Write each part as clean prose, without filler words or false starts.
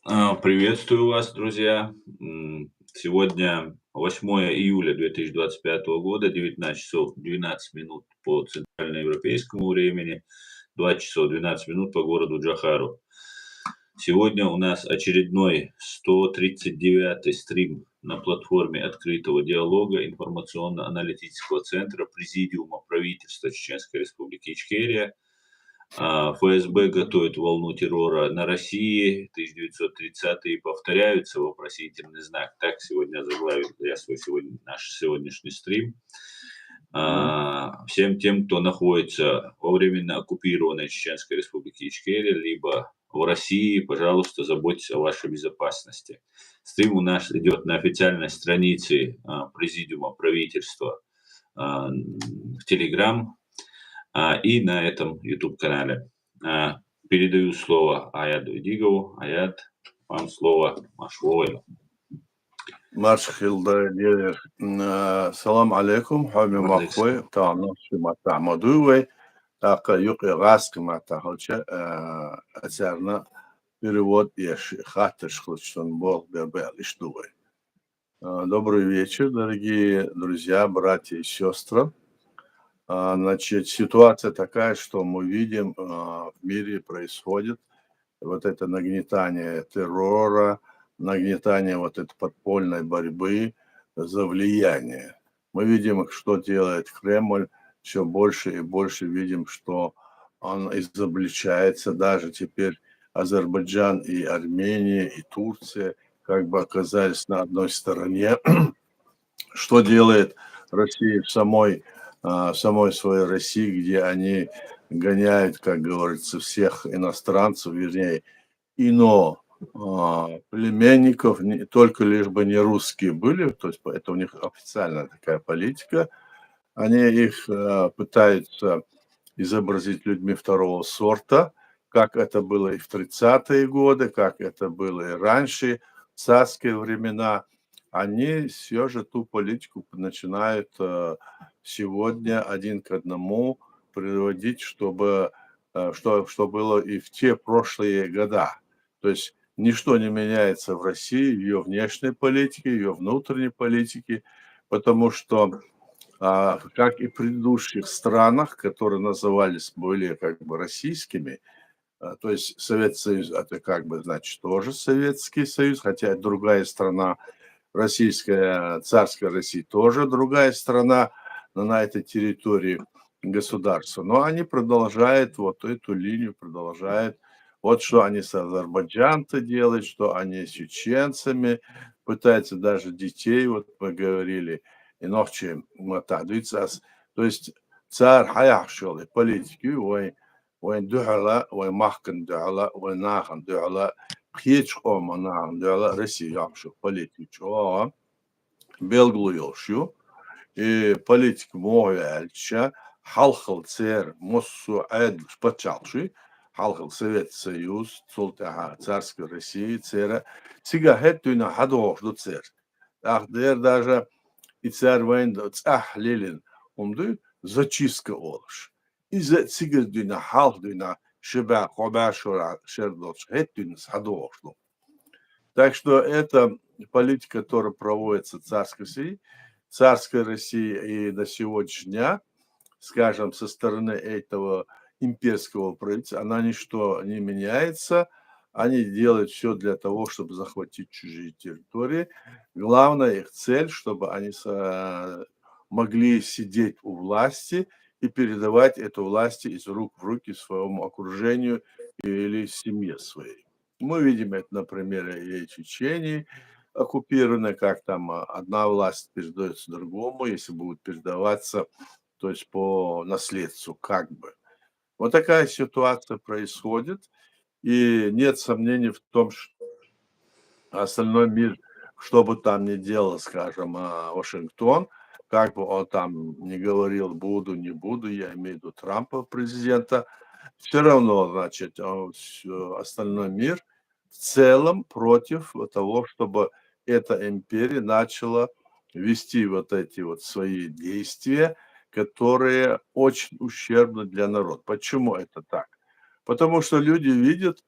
Приветствую вас, друзья. Сегодня 8 июля 2025 года, 19 часов 12 минут по центральноевропейскому времени, 20 часов 12 минут по городу Джохару. Сегодня у нас очередной 139-й стрим на платформе открытого диалога информационно-аналитического центра Президиума правительства Чеченской Республики Ичкерия. ФСБ готовит волну террора на России, 1930-е повторяются, вопросительный знак. Так сегодня заглавил я наш сегодняшний стрим. Всем тем, кто находится во временно оккупированной Чеченской Республике Ичкерия, либо в России, пожалуйста, заботьтесь о вашей безопасности. Стрим у нас идет на официальной странице Президиума правительства в Телеграм и на этом YouTube-канале. Передаю слово Аяду Идигову. Аяд, вам слово. Машвойло. Маршхилда, салам алейкум, хами махвой, та'ано шимата мадувей, така юки гаски мата холча, ацарна перевод еш хатыш хлчтон бог бербел иштувей. Добрый вечер, дорогие друзья, братья и сестры. Значит, ситуация такая, что мы видим, в мире происходит вот это нагнетание террора, нагнетание вот этой подпольной борьбы за влияние. Мы видим, что делает Кремль, все больше и больше видим, что он изобличается. Даже теперь Азербайджан и Армения, и Турция как бы оказались на одной стороне. Что делает Россия в самой своей России, где они гоняют, как говорится, всех иностранцев, вернее, племенников, только лишь бы не русские были, то есть это у них официальная такая политика. Они их пытаются изобразить людьми второго сорта, как это было и в 30-е годы, как это было и раньше, в царские времена. Они все же ту политику начинают сегодня один к одному приводить, чтобы что было и в те прошлые года. То есть ничто не меняется в России, в ее внешней политике, ее внутренней политике, потому что, как и в предыдущих странах, которые назывались более как бы российскими, то есть Советский Союз, это как бы, значит, тоже Советский Союз, хотя это другая страна, Российская, царская Россия тоже другая страна, но на этой территории государства. Но они продолжают вот эту линию, продолжают. Вот что они с азербайджанцами делают, что они с чеченцами, пытаются даже детей, вот мы говорили, и ночи, то есть царь хаяхшел, политики, وين دعلا وين محكن دعلا وين ناخن دعلا خيش قوم ناخن دعلا رسي يامشو политик о белглуёшю и политик мой эльча халхал цер моссу эд спачалши халхал Совет Союз цултаха царской России цера сига хеттуна хадош до цер ахдер даже и царь вайн цах лилин умду зачистка олш إذا تسجل دينا حال دينا شبع قباشر шердоч хеттюнс хадошло. Так что это политика, которая проводится царской России и до сегодняшнего дня, скажем, со стороны этого имперского правительства, она ничто не меняется. Они делают все для того, чтобы захватить чужие территории. Главная их цель, чтобы они могли сидеть у власти и передавать эту власть из рук в руки своему окружению или семье своей. Мы видим это на примере и Чечении, оккупированной, как там одна власть передается другому, если будет передаваться, то есть по наследству, как бы. Вот такая ситуация происходит, и нет сомнений в том, что остальной мир, что бы там ни делал, скажем, Вашингтон, как бы он там не говорил, буду, не буду, я имею в виду Трампа, президента, все равно, значит, остальной мир в целом против того, чтобы эта империя начала вести вот эти вот свои действия, которые очень ущербны для народа. Почему это так? Потому что люди видят,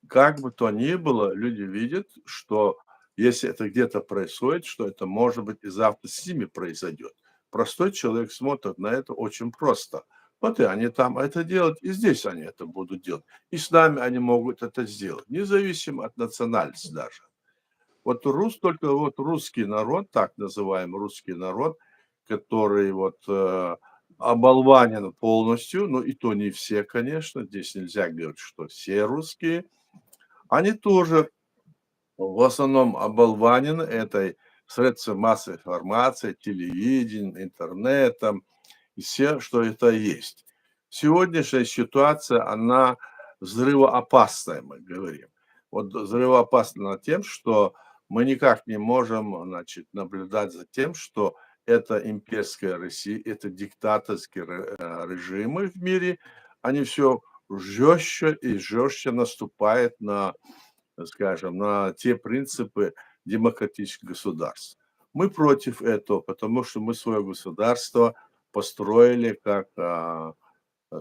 как бы то ни было, люди видят, что если это где-то происходит, что это может быть и завтра с ними произойдет. Простой человек смотрит на это очень просто. Вот и они там это делают, и здесь они это будут делать. И с нами они могут это сделать, независимо от национальности даже. Вот только вот русский народ, так называемый русский народ, который вот оболванен полностью, ну и то не все, конечно, здесь нельзя говорить, что все русские, они тоже в основном оболванены этой средством массовой информации, телевидением, интернетом, и все, что это есть. Сегодняшняя ситуация, она взрывоопасная, мы говорим. Вот взрывоопасна тем, что мы никак не можем, значит, наблюдать за тем, что это имперская Россия, это диктаторские режимы в мире, они все жестче и жестче наступают на, скажем, на те принципы демократических государств. Мы против этого, потому что мы свое государство построили как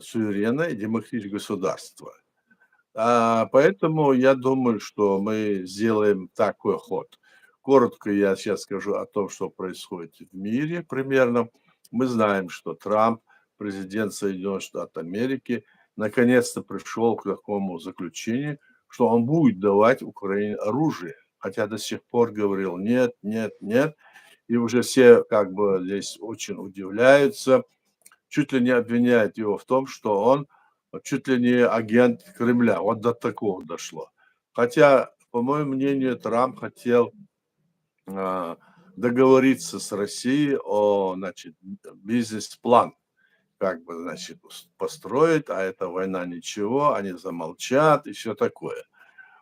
суверенное демократическое государство. Поэтому я думаю, что мы сделаем такой ход. Коротко я сейчас скажу о том, что происходит в мире примерно. Мы знаем, что Трамп, президент Соединенных Штатов Америки, наконец-то пришел к такому заключению, что он будет давать Украине оружие. Хотя до сих пор говорил нет, нет, нет. И уже все как бы здесь очень удивляются, чуть ли не обвиняют его в том, что он чуть ли не агент Кремля. Вот до такого дошло. Хотя, по моему мнению, Трамп хотел договориться с Россией о, значит, бизнес-план, как бы, значит, построить, а эта война ничего, они замолчат и все такое.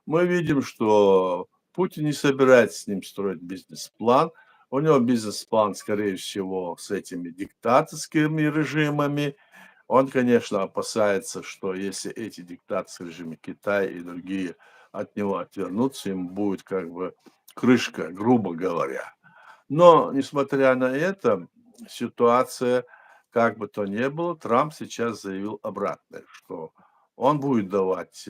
Мы видим, что Путин не собирается с ним строить бизнес-план. У него бизнес-план, скорее всего, с этими диктаторскими режимами. Он, конечно, опасается, что если эти диктаторские режимы Китая и другие от него отвернутся, им будет как бы крышка, грубо говоря. Но, несмотря на это, ситуация, как бы то ни было, Трамп сейчас заявил обратное, что он будет давать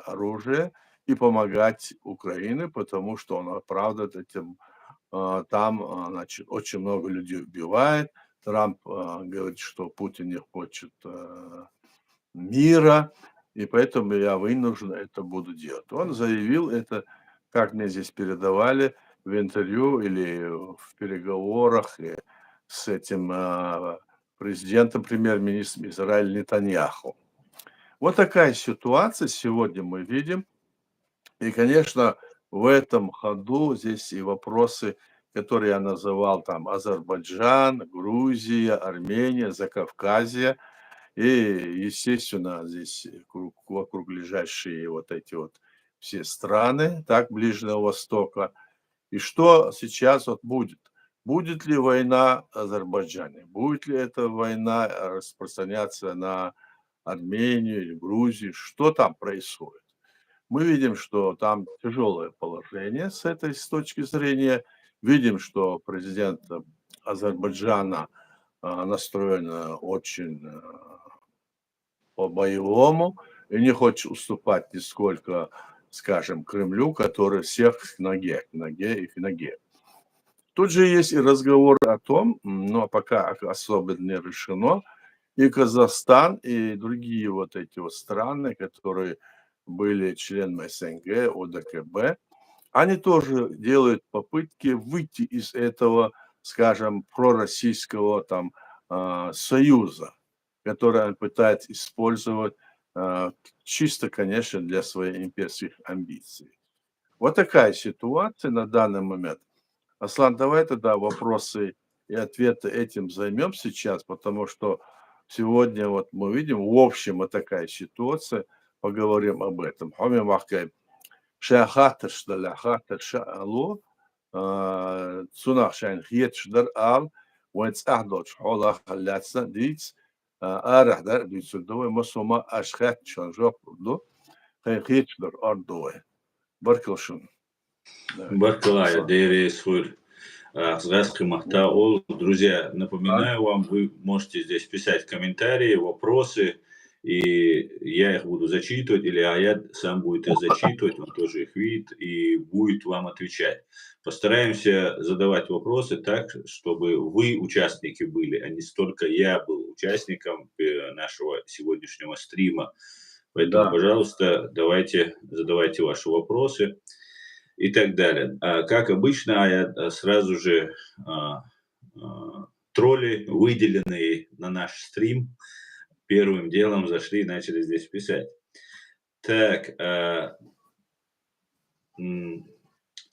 оружие и помогать Украине, потому что он оправдывает этим, там, значит, очень много людей убивает. Трамп говорит, что Путин не хочет мира, и поэтому я вынужден это буду делать. Он заявил это, как мне здесь передавали, в интервью или в переговорах с этим президентом, премьер-министром Израиля Нетаньяху. Вот такая ситуация сегодня мы видим. И, конечно, в этом ходу здесь и вопросы, которые я называл, там, Азербайджан, Грузия, Армения, Закавказье, и, естественно, здесь вокруг ближайшие вот эти вот все страны, так, Ближнего Востока. И что сейчас вот будет? Будет ли война в Азербайджане? Будет ли эта война распространяться на Армению или Грузию? Что там происходит? Мы видим, что там тяжелое положение с этой с точки зрения. Видим, что президент Азербайджана настроен очень по-боевому и не хочет уступать нисколько, скажем, Кремлю, который всех к ноге и к ноге. Тут же есть и разговор о том, но пока особенно не решено, и Казахстан, и другие вот эти вот страны, которые были членами СНГ, ОДКБ, они тоже делают попытки выйти из этого, скажем, пророссийского там союза, который он пытается использовать чисто, конечно, для своих имперских амбиций. Вот такая ситуация на данный момент. Аслан, давай тогда вопросы и ответы этим займем сейчас, потому что сегодня вот мы видим, в общем, вот такая ситуация, поговорим об этом. Цунах шайн хиет шдар ал, уэнц ахдоч хола халяцна диц, арахдар дицудовой масома ашхат чанжок урду, хиет шдар ардовой. Баркалшун. Баркалая, Дейре Сур, Сгаски Махтаол. Друзья, напоминаю вам, вы можете здесь писать комментарии, вопросы, и я их буду зачитывать, или Аят сам будет их зачитывать, он тоже их видит и будет вам отвечать. Постараемся задавать вопросы так, чтобы вы участники были, а не столько я был участником нашего сегодняшнего стрима. Поэтому, Да. пожалуйста, давайте задавайте ваши вопросы и так далее. Как обычно, Аят сразу же тролли, выделенные на наш стрим, первым делом зашли и начали здесь писать. Так,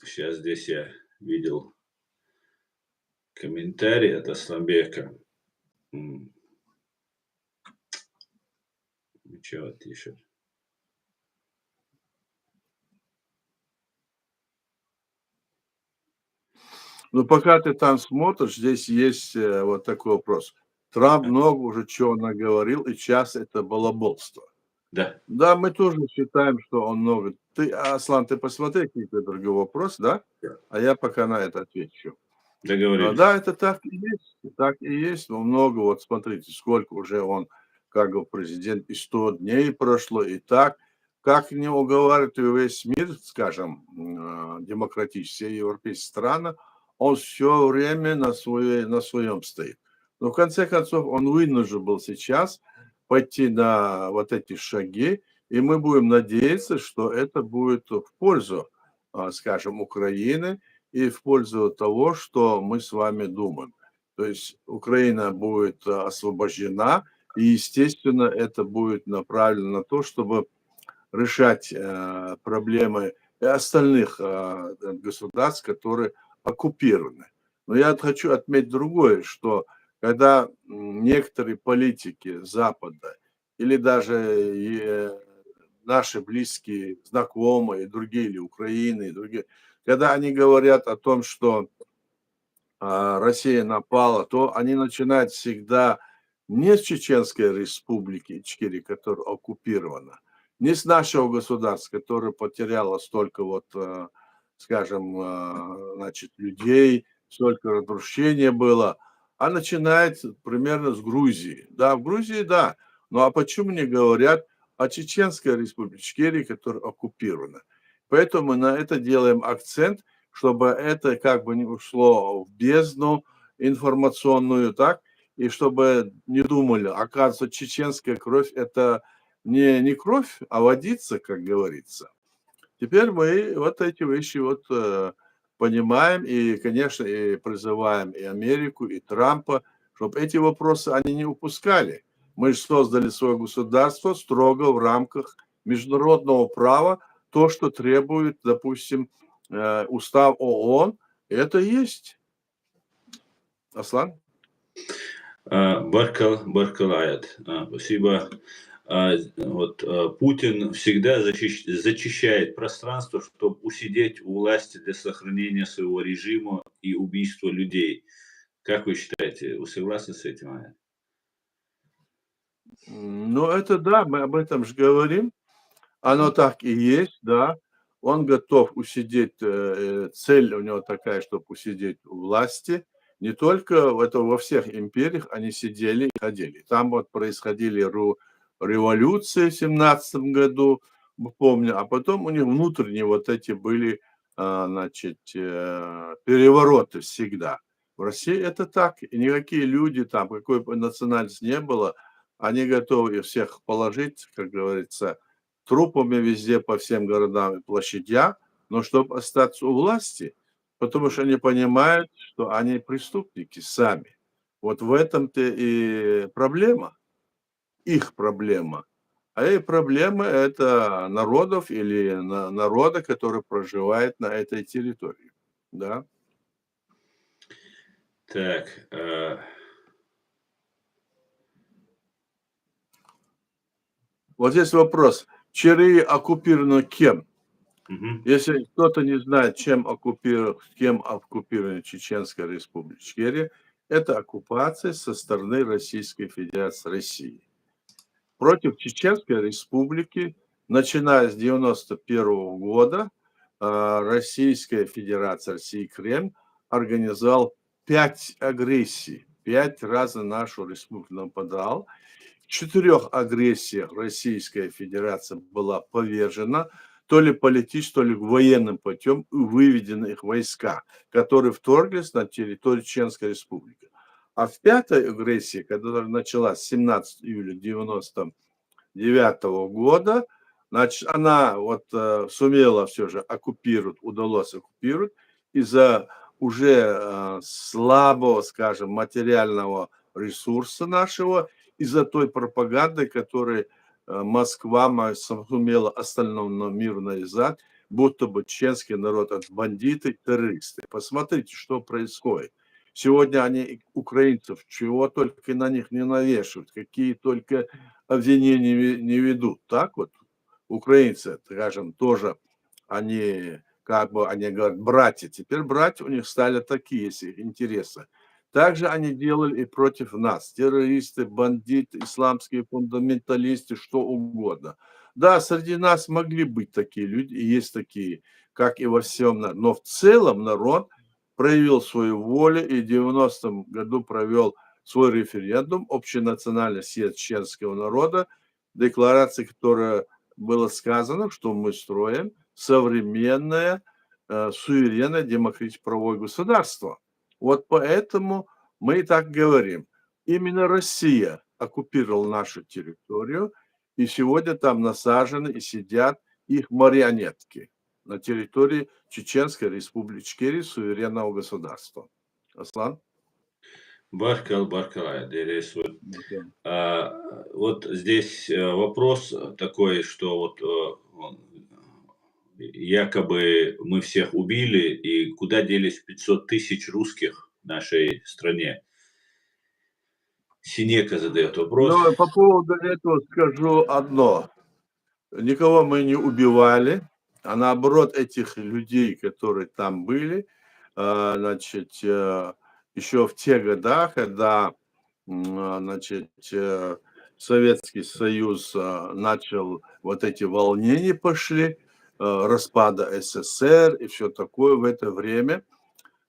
сейчас здесь я видел комментарий от Асламбека. Что пишет? Ну, пока ты там смотришь, здесь есть вот такой вопрос. Трамп много уже чего наговорил, и сейчас это балаболство. Да. Да, мы тоже считаем, что он много. Ты, Аслан, ты посмотри какие-то другие вопросы, да? А я пока на это отвечу. Договорились. Да, это так и есть. Так и есть. Но много, вот смотрите, сколько уже он, как бы президент, и 100 дней прошло, и так. Как не уговаривает весь мир, скажем, демократические европейские страны, он все время на своем стоит. Но в конце концов он вынужден был сейчас пойти на вот эти шаги, и мы будем надеяться, что это будет в пользу, скажем, Украины и в пользу того, что мы с вами думаем. То есть Украина будет освобождена, и, естественно, это будет направлено на то, чтобы решать проблемы остальных государств, которые оккупированы. Но я хочу отметить другое, что когда некоторые политики Запада или даже наши близкие, знакомые, другие, или Украины, и другие, когда они говорят о том, что Россия напала, то они начинают всегда не с Чеченской республики, Ичкерия, которая оккупирована, не с нашего государства, которое потеряло столько вот, скажем, значит, людей, столько разрушения было, а начинает примерно с Грузии. Да, в Грузии, да. Ну а почему не говорят о Чеченской республике, Ичкерия, которая оккупирована? Поэтому мы на это делаем акцент, чтобы это как бы не ушло в бездну информационную, так, и чтобы не думали, оказывается, чеченская кровь – это не кровь, а водица, как говорится. Теперь мы вот эти вещи вот понимаем и, конечно, и призываем и Америку, и Трампа, чтобы эти вопросы они не упускали. Мы же создали свое государство строго в рамках международного права, то, что требует, допустим, устав ООН, это есть. Аслан? Баркал Аят. Спасибо. Путин всегда зачищает пространство, чтобы усидеть у власти для сохранения своего режима и убийства людей. Как вы считаете, вы согласны с этим, Аят? Ну, это да, мы об этом же говорим. Оно так и есть, да. Он готов усидеть, цель у него такая, чтобы усидеть у власти. Не только это во всех империях они сидели и ходили. Там вот происходили революции в 17 году, помню, а потом у них внутренние вот эти были, значит, перевороты всегда. В России это так, и никакие люди там, какой бы национальности не было, они готовы всех положить, как говорится, трупами везде по всем городам и площадям, но чтобы остаться у власти, потому что они понимают, что они преступники сами. Вот в этом-то и проблема, их проблема. А их проблема – это народов или народа, который проживает на этой территории. Да? Так. Вот здесь вопрос. Чири оккупированы кем? Угу. Если кто-то не знает, кем оккупирована Чеченская республика Ичкерия, это оккупация со стороны Российской Федерации России. Против Чеченской республики, начиная с 1991 года, Российская Федерация, Россия, Кремль организовал 5 агрессий, 5 раз на нашу республику нападал. в 4 агрессиях Российская Федерация была повержена, то ли политически, то ли военным путем, и выведены их войска, которые вторглись на территорию Чеченской Республики. А в 5-й агрессии, которая началась 17 июля 1999 года, значит, она вот сумела все же оккупировать, удалось оккупировать из-за уже слабого, скажем, материального ресурса нашего, из-за той пропаганды, которую Москва сумела остальному миру навязать, будто бы чеченский народ от бандиты, террористы. Посмотрите, что происходит. Сегодня они украинцев чего только на них не навешивают, какие только обвинения не ведут. Так вот, украинцы, скажем, тоже, они, как бы, они говорят, братья. Теперь братья у них стали такие, если их интересы. Также они делали и против нас. Террористы, бандиты, исламские фундаменталисты, что угодно. Да, среди нас могли быть такие люди, и есть такие, как и во всем. Но в целом народ проявил свою волю и в 90-м году провел свой референдум, общенациональный съезд чеченского народа, декларация, которая было сказано, что мы строим современное, суверенное демократическое правовое государство. Вот поэтому мы и так говорим. Именно Россия оккупировала нашу территорию, и сегодня там насажены и сидят их марионетки на территории Чеченской Республики Ичкерия, суверенного государства. Аслан? Баркал, Баркалай, Да. вот здесь вопрос такой, что вот якобы мы всех убили, и куда делись 500 тысяч русских в нашей стране? Синека задает вопрос. Но по поводу этого скажу одно. Никого мы не убивали, а наоборот этих людей, которые там были, значит, еще в те года, когда, значит, Советский Союз начал, вот эти волнения пошли, распада СССР и все такое в это время,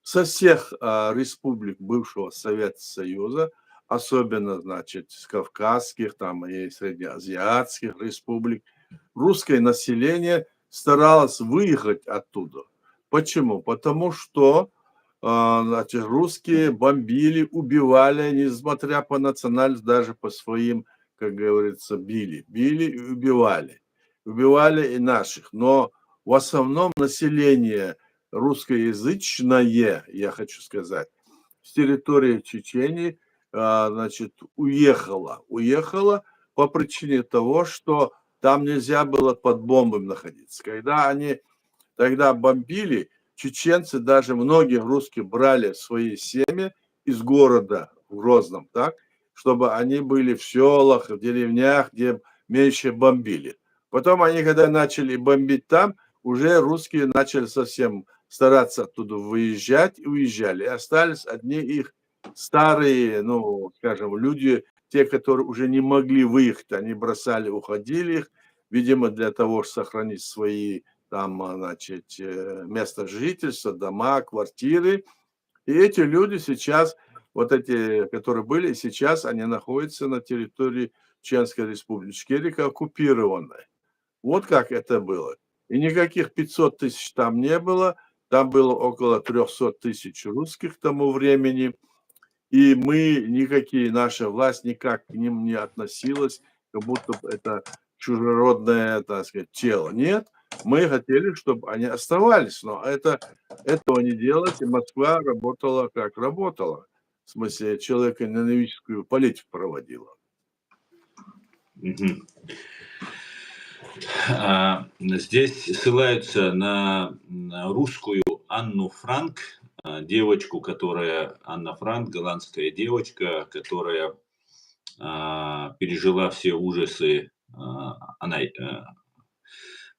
со всех республик бывшего Советского Союза, особенно, значит, с кавказских там и среднеазиатских республик, русское население старалось выехать оттуда. Почему? Потому что значит, русские бомбили, убивали, несмотря по национальности, даже по своим, как говорится, били. Били и убивали. Убивали и наших. Но в основном население русскоязычное, я хочу сказать, с территории Чечении, значит, уехало. Уехало по причине того, что там нельзя было под бомбами находиться. Когда они тогда бомбили, чеченцы, даже многие русские брали свои семьи из города в Грозном, так, чтобы они были в селах, в деревнях, где меньше бомбили. Потом они, когда начали бомбить там, уже русские начали совсем стараться оттуда выезжать и уезжали. И остались одни их старые, ну, скажем, люди, те, которые уже не могли выехать, они бросали, уходили их, видимо, для того, чтобы сохранить свои там, значит, место жительства, дома, квартиры. И эти люди сейчас, вот эти, которые были, сейчас они находятся на территории Чеченской Республики Ичкерия, оккупированной. Вот как это было. И никаких 500 тысяч там не было. Там было около 300 тысяч русских к тому времени. И мы, никакие, наша власть никак к ним не относилась, как будто это чужеродное, так сказать, тело. Нет, мы хотели, чтобы они оставались, но этого не делать, и Москва работала как работала. В смысле, человеконенавистскую политику проводила. Здесь ссылаются на русскую Анну Франк, девочку, которая, Анна Франк, голландская девочка, которая пережила все ужасы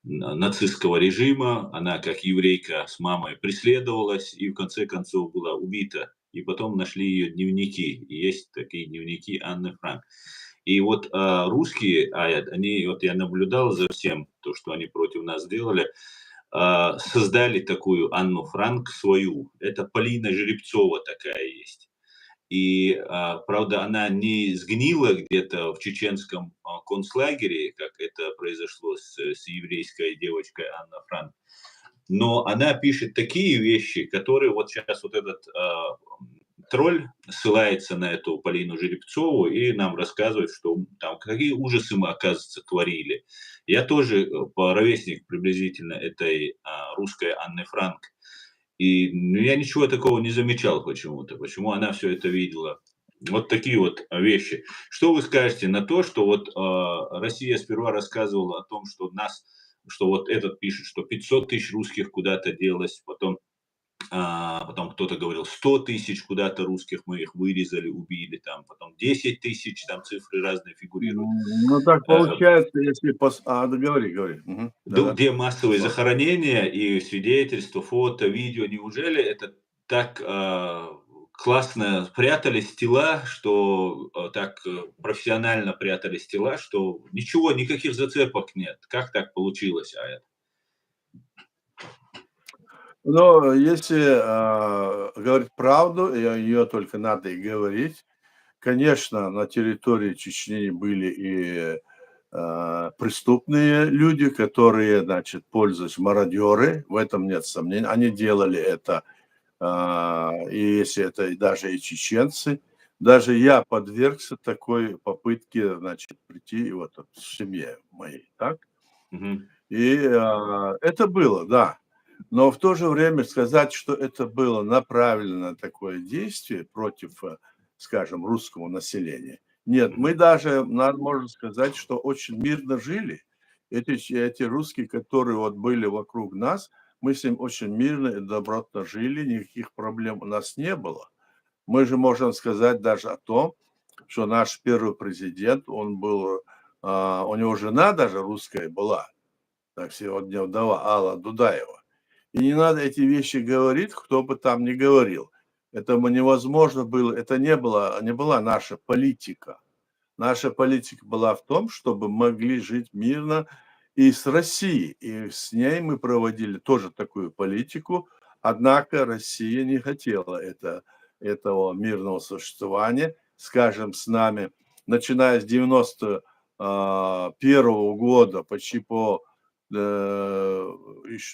нацистского режима. Она, как еврейка, с мамой преследовалась и в конце концов была убита. И потом нашли ее дневники. И есть такие дневники Анны Франк. И вот русские, они, вот я наблюдал за всем, то, что они против нас сделали, создали такую Анну Франк свою. Это Полина Жеребцова такая есть. И, правда, она не сгнила где-то в чеченском концлагере, как это произошло с еврейской девочкой Анна Франк. Но она пишет такие вещи, которые вот сейчас вот этот тролль ссылается на эту Полину Жеребцову и нам рассказывает, что там какие ужасы мы, оказывается, творили. Я тоже ровесник приблизительно этой русской Анны Франк. И я ничего такого не замечал почему-то. Почему она все это видела? Вот такие вот вещи. Что вы скажете на то, что вот Россия сперва рассказывала о том, что вот этот пишет, что 500 тысяч русских куда-то делось, потом кто-то говорил 100 тысяч куда-то русских, мы их вырезали, убили, там, потом 10 тысяч, там цифры разные фигурируют. Ну, так получается, если... говори. Мгм. Да-да. Где массовые захоронения и свидетельства, фото, видео, неужели это так классно прятались тела, что так профессионально прятались тела, что ничего, никаких зацепок нет? Как так получилось, Аят? Но если говорить правду, ее только надо и говорить. Конечно, на территории Чечни были и преступные люди, которые, значит, пользуясь мародеры, в этом нет сомнений. Они делали это, и если это даже и чеченцы. Даже я подвергся такой попытке, значит, прийти вот в семье моей, так? Мгм. И это было, да. Но в то же время сказать, что это было направлено такое действие против, скажем, русского населения. Нет, мы даже, можно сказать, что очень мирно жили. Эти русские, которые вот были вокруг нас, мы с ним очень мирно и добротно жили, никаких проблем у нас не было. Мы же можем сказать даже о том, что наш первый президент, он был, у него жена даже русская была, так сегодня вдова Алла Дудаева. И не надо эти вещи говорить, кто бы там ни говорил. Это невозможно было, это не была наша политика. Наша политика была в том, чтобы могли жить мирно и с Россией. И с ней мы проводили тоже такую политику. Однако Россия не хотела этого мирного существования, скажем, с нами, начиная с 91 года, почти до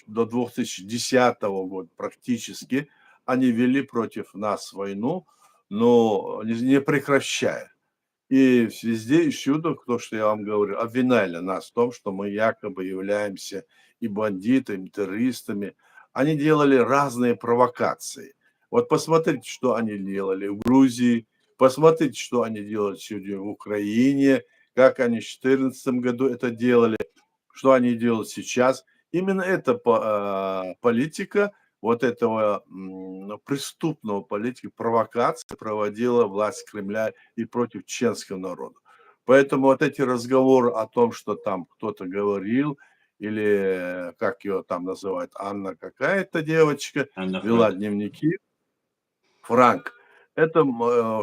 2010 года практически, они вели против нас войну, но не прекращая. И везде и всюду, то, что я вам говорю, обвиняли нас в том, что мы якобы являемся и бандитами, и террористами. Они делали разные провокации. Вот посмотрите, что они делали в Грузии, посмотрите, что они делают сегодня в Украине, как они в 2014 году это делали, что они делают сейчас. Именно эта политика вот этого преступного политики, провокации проводила власть Кремля и против чеченского народа. Поэтому вот эти разговоры о том, что там кто-то говорил, или как ее там называют, Анна какая-то девочка, Анна вела Франк. дневники, Франк. Это,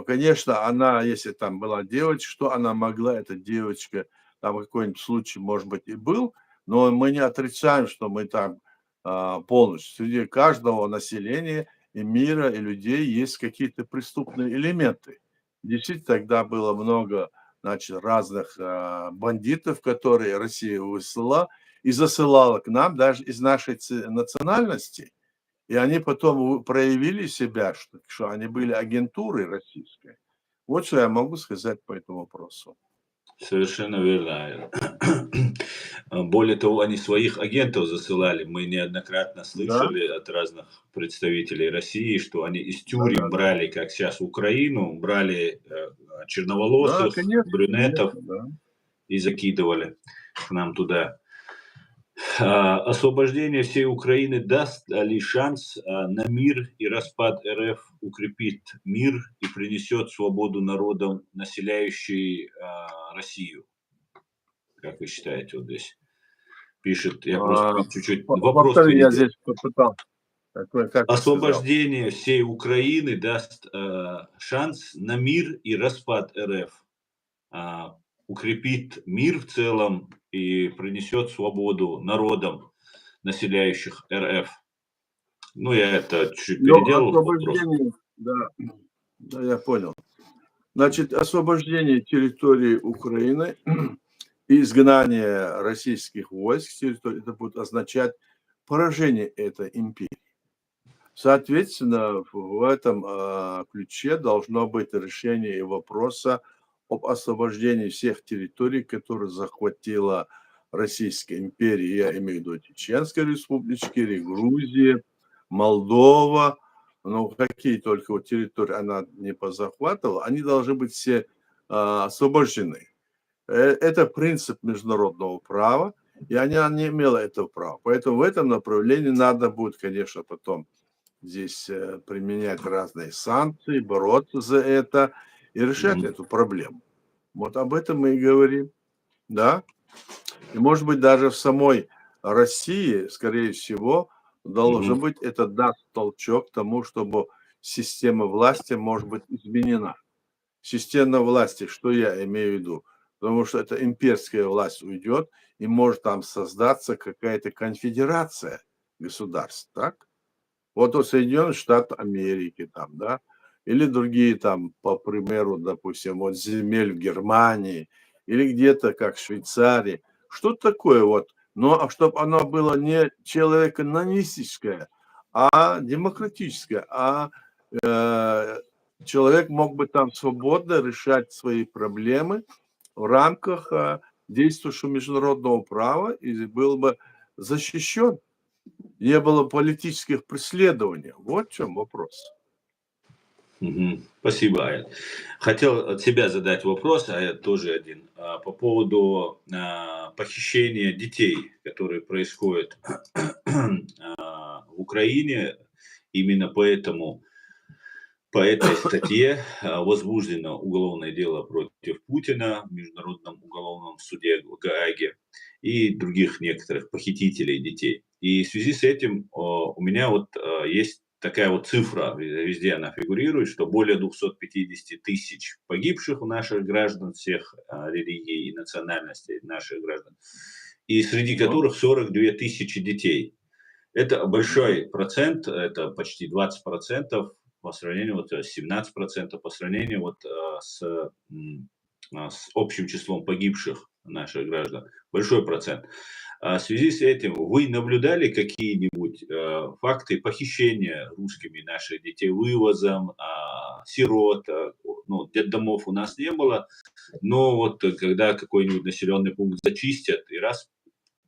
конечно, она, если там была девочка, что она могла, эта девочка, там какой-нибудь случай, может быть, и был, но мы не отрицаем, что мы там полностью. Среди каждого населения и мира, и людей есть какие-то преступные элементы. Действительно, тогда было много, значит, разных бандитов, которые Россия высылала и засылала к нам даже из нашей национальности. И они потом проявили себя, что они были агентурой российской. Вот что я могу сказать по этому вопросу. Совершенно верно. Более того, они своих агентов засылали. Мы неоднократно Да, слышали от разных представителей России, что они из да, тюрем да, да. брали, как сейчас Украину, брали Да, черноволосых, конечно, брюнетов конечно, да. и закидывали к нам туда. Освобождение всей Украины даст ли шанс на мир и распад РФ укрепит мир и принесет свободу народам, населяющим Россию? Как вы считаете, вот здесь пишет, я просто чуть-чуть вопрос Повтори, я передел. здесь попытался. Как ты сказал? Освобождение всей Украины даст шанс на мир и распад РФ, укрепит мир в целом и принесет свободу народам, населяющих РФ. Ну, я это чуть-чуть Ну, переделал вопрос. освобождение, да. Да, я понял. Значит, освобождение территории Украины и изгнание российских войск с территории, это будет означать поражение этой империи. Соответственно, в этом ключе должно быть решение и вопроса об освобождении всех территорий, которые захватила Российская империя. Я имею в виду Чеченской республики, Грузия, Молдова. Ну, какие только вот территории она не позахватывала, они должны быть все освобождены. Это принцип международного права, и она не имела этого права. Поэтому в этом направлении надо будет, конечно, потом здесь применять разные санкции, бороться за это и решать эту проблему. Вот об этом мы и говорим, да. И, может быть, даже в самой России, скорее всего, должен быть, это даст толчок к тому, чтобы система власти может быть изменена. Система власти, что я имею в виду? Потому что эта имперская власть уйдет, и может там создаться какая-то конфедерация государств, так? Вот у Соединенных Штатов Америки там, да, или другие там, по примеру, допустим, вот земель в Германии, или где-то как в Швейцарии. Что такое вот, но чтобы оно было не человекононистическое, а демократическое, человек мог бы там свободно решать свои проблемы в рамках действующего международного права и был бы защищен, не было политических преследований. Вот в чем вопрос. Спасибо, Аят. Хотел от себя задать вопрос, Аят тоже один, по поводу похищения детей, которые происходят в Украине. Именно поэтому по этой статье возбуждено уголовное дело против Путина в Международном уголовном суде в Гааге и других некоторых похитителей детей. И в связи с этим у меня вот есть такая вот цифра, везде она фигурирует, что более 250 тысяч погибших у наших граждан всех религий и национальностей наших граждан, и среди которых 42 тысячи детей. Это большой процент, это почти 20% по сравнению, вот 17% по сравнению вот с общим числом погибших наших граждан. Большой процент. В связи с этим вы наблюдали какие-нибудь факты похищения русскими наших детей, вывозом, сирот? Ну, детдомов у нас не было, но вот когда какой-нибудь населенный пункт зачистят, и раз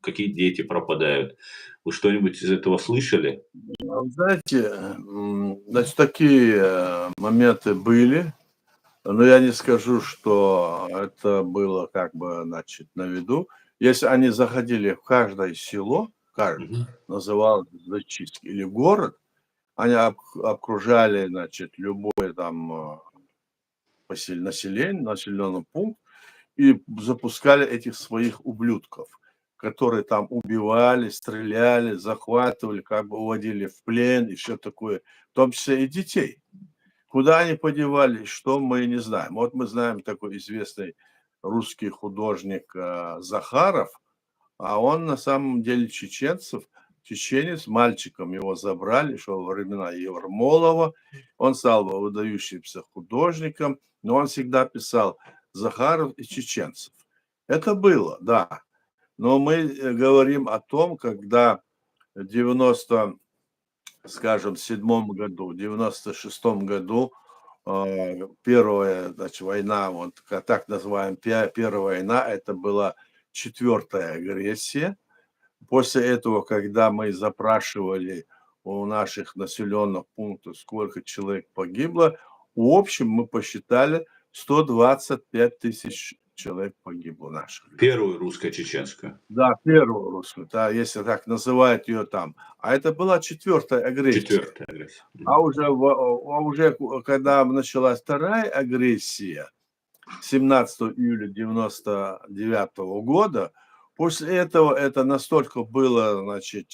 какие дети пропадают. Вы что-нибудь из этого слышали? Знаете, значит, такие моменты были, но я не скажу, что это было как бы, значит, на виду. Если они заходили в каждое село, называлось зачистки, или город, они окружали, значит, любой там население, населенный пункт, и запускали этих своих ублюдков, которые там убивали, стреляли, захватывали, как бы уводили в плен и все такое, в том числе и детей. Куда они подевались, что мы не знаем. Вот мы знаем такой известный русский художник Захаров, а он на самом деле чеченец, мальчиком его забрали, еще во времена Ермолова. Он стал выдающимся художником, но он всегда писал Захаров и чеченцев. Это было, да. Но мы говорим о том, когда в 97 году, в 96 году первая, значит, война, вот так называемая первая война, это была 4-я агрессия. После этого, когда мы запрашивали у наших населенных пунктов, сколько человек погибло, в общем мы посчитали 125 тысяч человек погибло наших. Первую русско-чеченскую. Да, первую русскую, да, если так называют ее там. А это была 4-я агрессия. 4-я агрессия. А уже когда началась 2-я агрессия, 17 июля 99 года, после этого это настолько было, значит,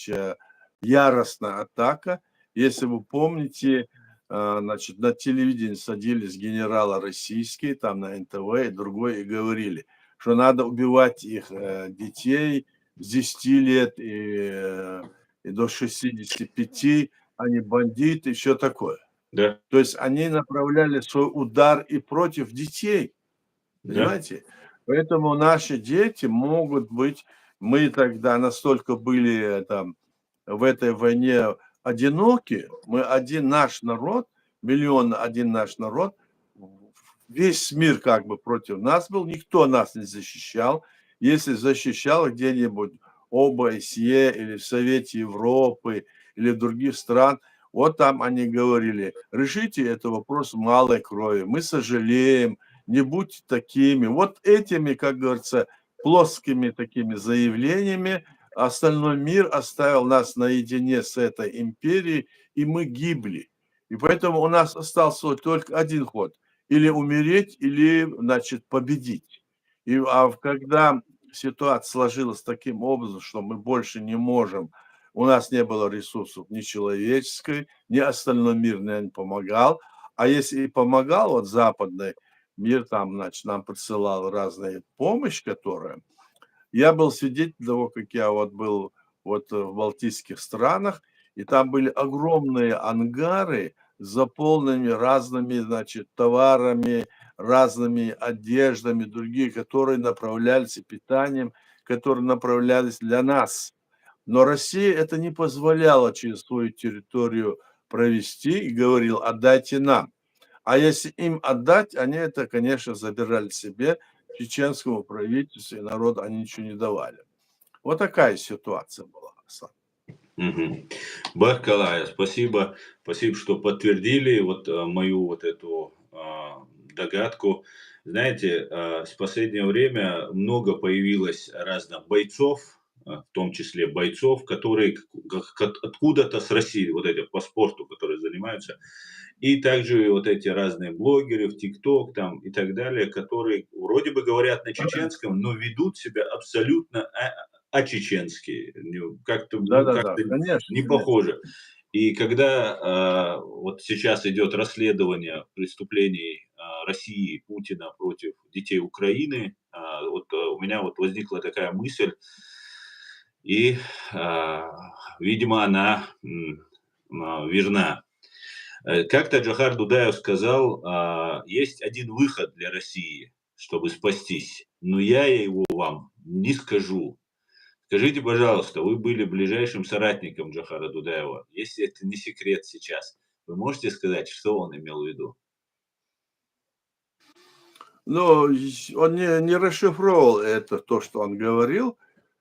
яростная атака. Если вы помните, значит, на телевидении садились генералы российские, там на НТВ и другой, и говорили, что надо убивать их детей с 10 лет и до 65, они бандиты и все такое. Да, То есть они направляли свой удар и против детей, да. понимаете? Поэтому наши дети могут быть, мы тогда настолько были там в этой войне одиноки, мы один наш народ, миллион один наш народ, весь мир как бы против нас был, никто нас не защищал. Если защищал где-нибудь ОБСЕ или в Совете Европы или в других стран, вот там они говорили, решите этот вопрос малой крови, мы сожалеем, не будьте такими. Вот этими, как говорится, плоскими такими заявлениями остальной мир оставил нас наедине с этой империей, и мы гибли. И поэтому у нас остался только один ход. Или умереть, или, значит, победить. Когда ситуация сложилась таким образом, что мы больше не можем, у нас не было ресурсов ни человеческой, ни остальной мир не помогал. А если и помогал, вот западный мир там, значит, нам присылал разные помощь, которая я был свидетелем того, как я вот был вот в балтийских странах, и там были огромные ангары, заполненными разными, значит, товарами, разными одеждами, другие, которые направлялись и питанием, которые направлялись для нас. Но Россия это не позволяла через свою территорию провести и говорил: отдайте нам. А если им отдать, они это, конечно, забирали себе, чеченскому правительству и народу они ничего не давали. Вот такая ситуация была, Оксана. Мгм. Баркалая, спасибо. Спасибо, что подтвердили вот мою вот эту догадку. Знаете, с последнее время много появилось разных бойцов, в том числе бойцов, которые откуда-то с России, вот эти по спорту, которые занимаются, и также вот эти разные блогеры в ТикТок там и так далее, которые вроде бы говорят на чеченском, но ведут себя абсолютно чеченские, как-то, ну, Да-да-да, как-то конечно, не конечно. похоже. И когда вот сейчас идет расследование преступлений России, Путина против детей Украины, вот у меня вот возникла такая мысль, и, видимо, она верна. Как-то Джохар Дудаев сказал, есть один выход для России, чтобы спастись, но я его вам не скажу. Скажите, пожалуйста, вы были ближайшим соратником Джохара Дудаева. Если это не секрет сейчас, вы можете сказать, что он имел в виду? Но он не расшифровал это, то, что он говорил,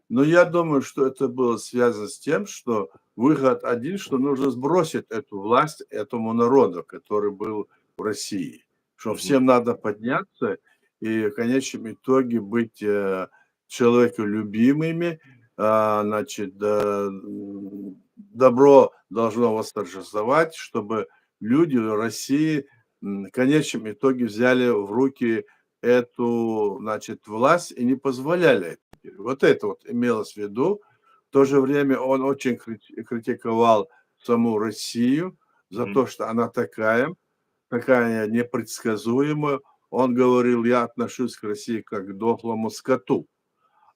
но я думаю, что это было связано с тем, что выход один, что нужно сбросить эту власть этому народу, который был в России. Что Мгм. всем надо подняться и в конечном итоге быть человеколюбимыми, значит, добро должно восторжествовать, чтобы люди в России в конечном итоге взяли в руки эту, значит, власть и не позволяли. Вот это вот имелось в виду. В то же время он очень критиковал саму Россию за Мгм. то, что она такая непредсказуемая. Он говорил, я отношусь к России как к дохлому скоту.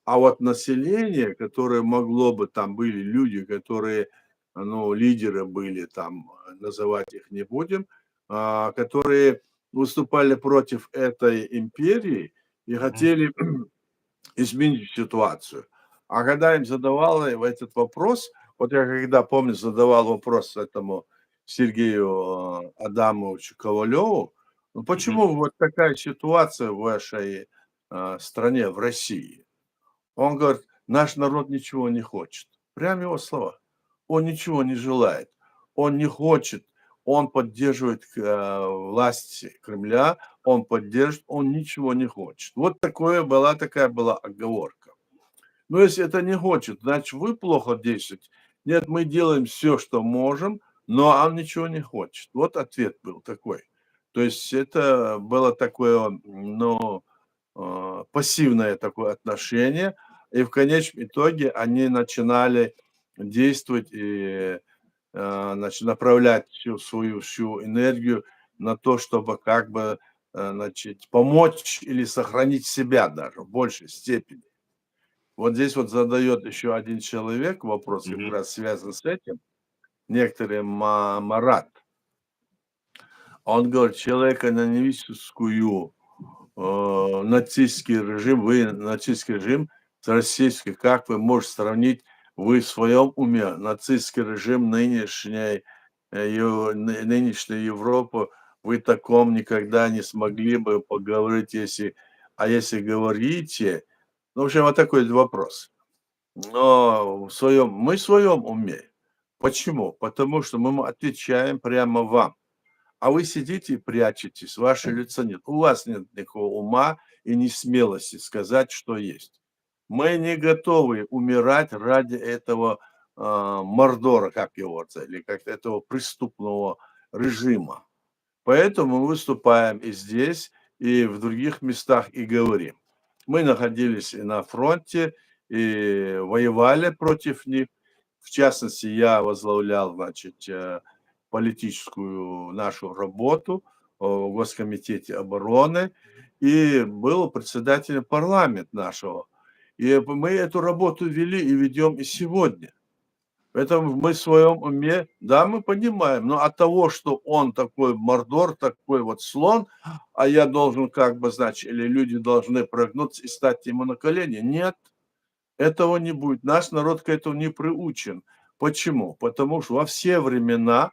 А вот население, которое могло бы, там были люди, которые, ну, лидеры были, там, называть их не будем, которые выступали против этой империи и Мгм. хотели изменить ситуацию. А когда им задавал этот вопрос, вот я когда, помню, задавал вопрос этому Сергею Адамовичу Ковалеву, ну Мгм. почему вот такая ситуация в вашей стране, в России? Он говорит, наш народ ничего не хочет. Прям его слова. Он ничего не желает. Он не хочет. Он поддерживает власть Кремля. Он поддерживает. Он ничего не хочет. Вот такая была оговорка. Но если это не хочет, значит, вы плохо действуете. Нет, мы делаем все, что можем, но он ничего не хочет. Вот ответ был такой. То есть это было такое, ну, пассивное такое отношение, и в конечном итоге они начинали действовать и, значит, направлять всю энергию на то, чтобы как бы, значит, помочь или сохранить себя даже в большей степени. Вот здесь вот задает еще один человек вопрос, как Мгм. раз связан с этим, некоторый Марат. Он говорит, человеконенавистскую нацистский режим, вы нацистский режим с российским, как вы можете сравнить, вы в своем уме, нацистский режим нынешней нынешней Европы, вы таком никогда не смогли бы поговорить, если, а если говорите, ну, в общем, вот такой вопрос. Но мы в своем уме. Почему? Потому что мы отвечаем прямо вам. А вы сидите и прячетесь, ваше лицо нет. У вас нет никакого ума и не смелости сказать, что есть. Мы не готовы умирать ради этого мордора, как его, или как этого преступного режима. Поэтому мы выступаем и здесь, и в других местах, и говорим. Мы находились и на фронте, и воевали против них. В частности, я возглавлял, значит, политическую нашу работу в Госкомитете обороны и был председателем парламента нашего. И мы эту работу вели и ведем и сегодня. Поэтому мы в своем уме, да, мы понимаем, но от того, что он такой мордор, такой вот слон, а я должен как бы, значит, или люди должны прогнуться и стать ему на колени, нет, этого не будет. Наш народ к этому не приучен. Почему? Потому что во все времена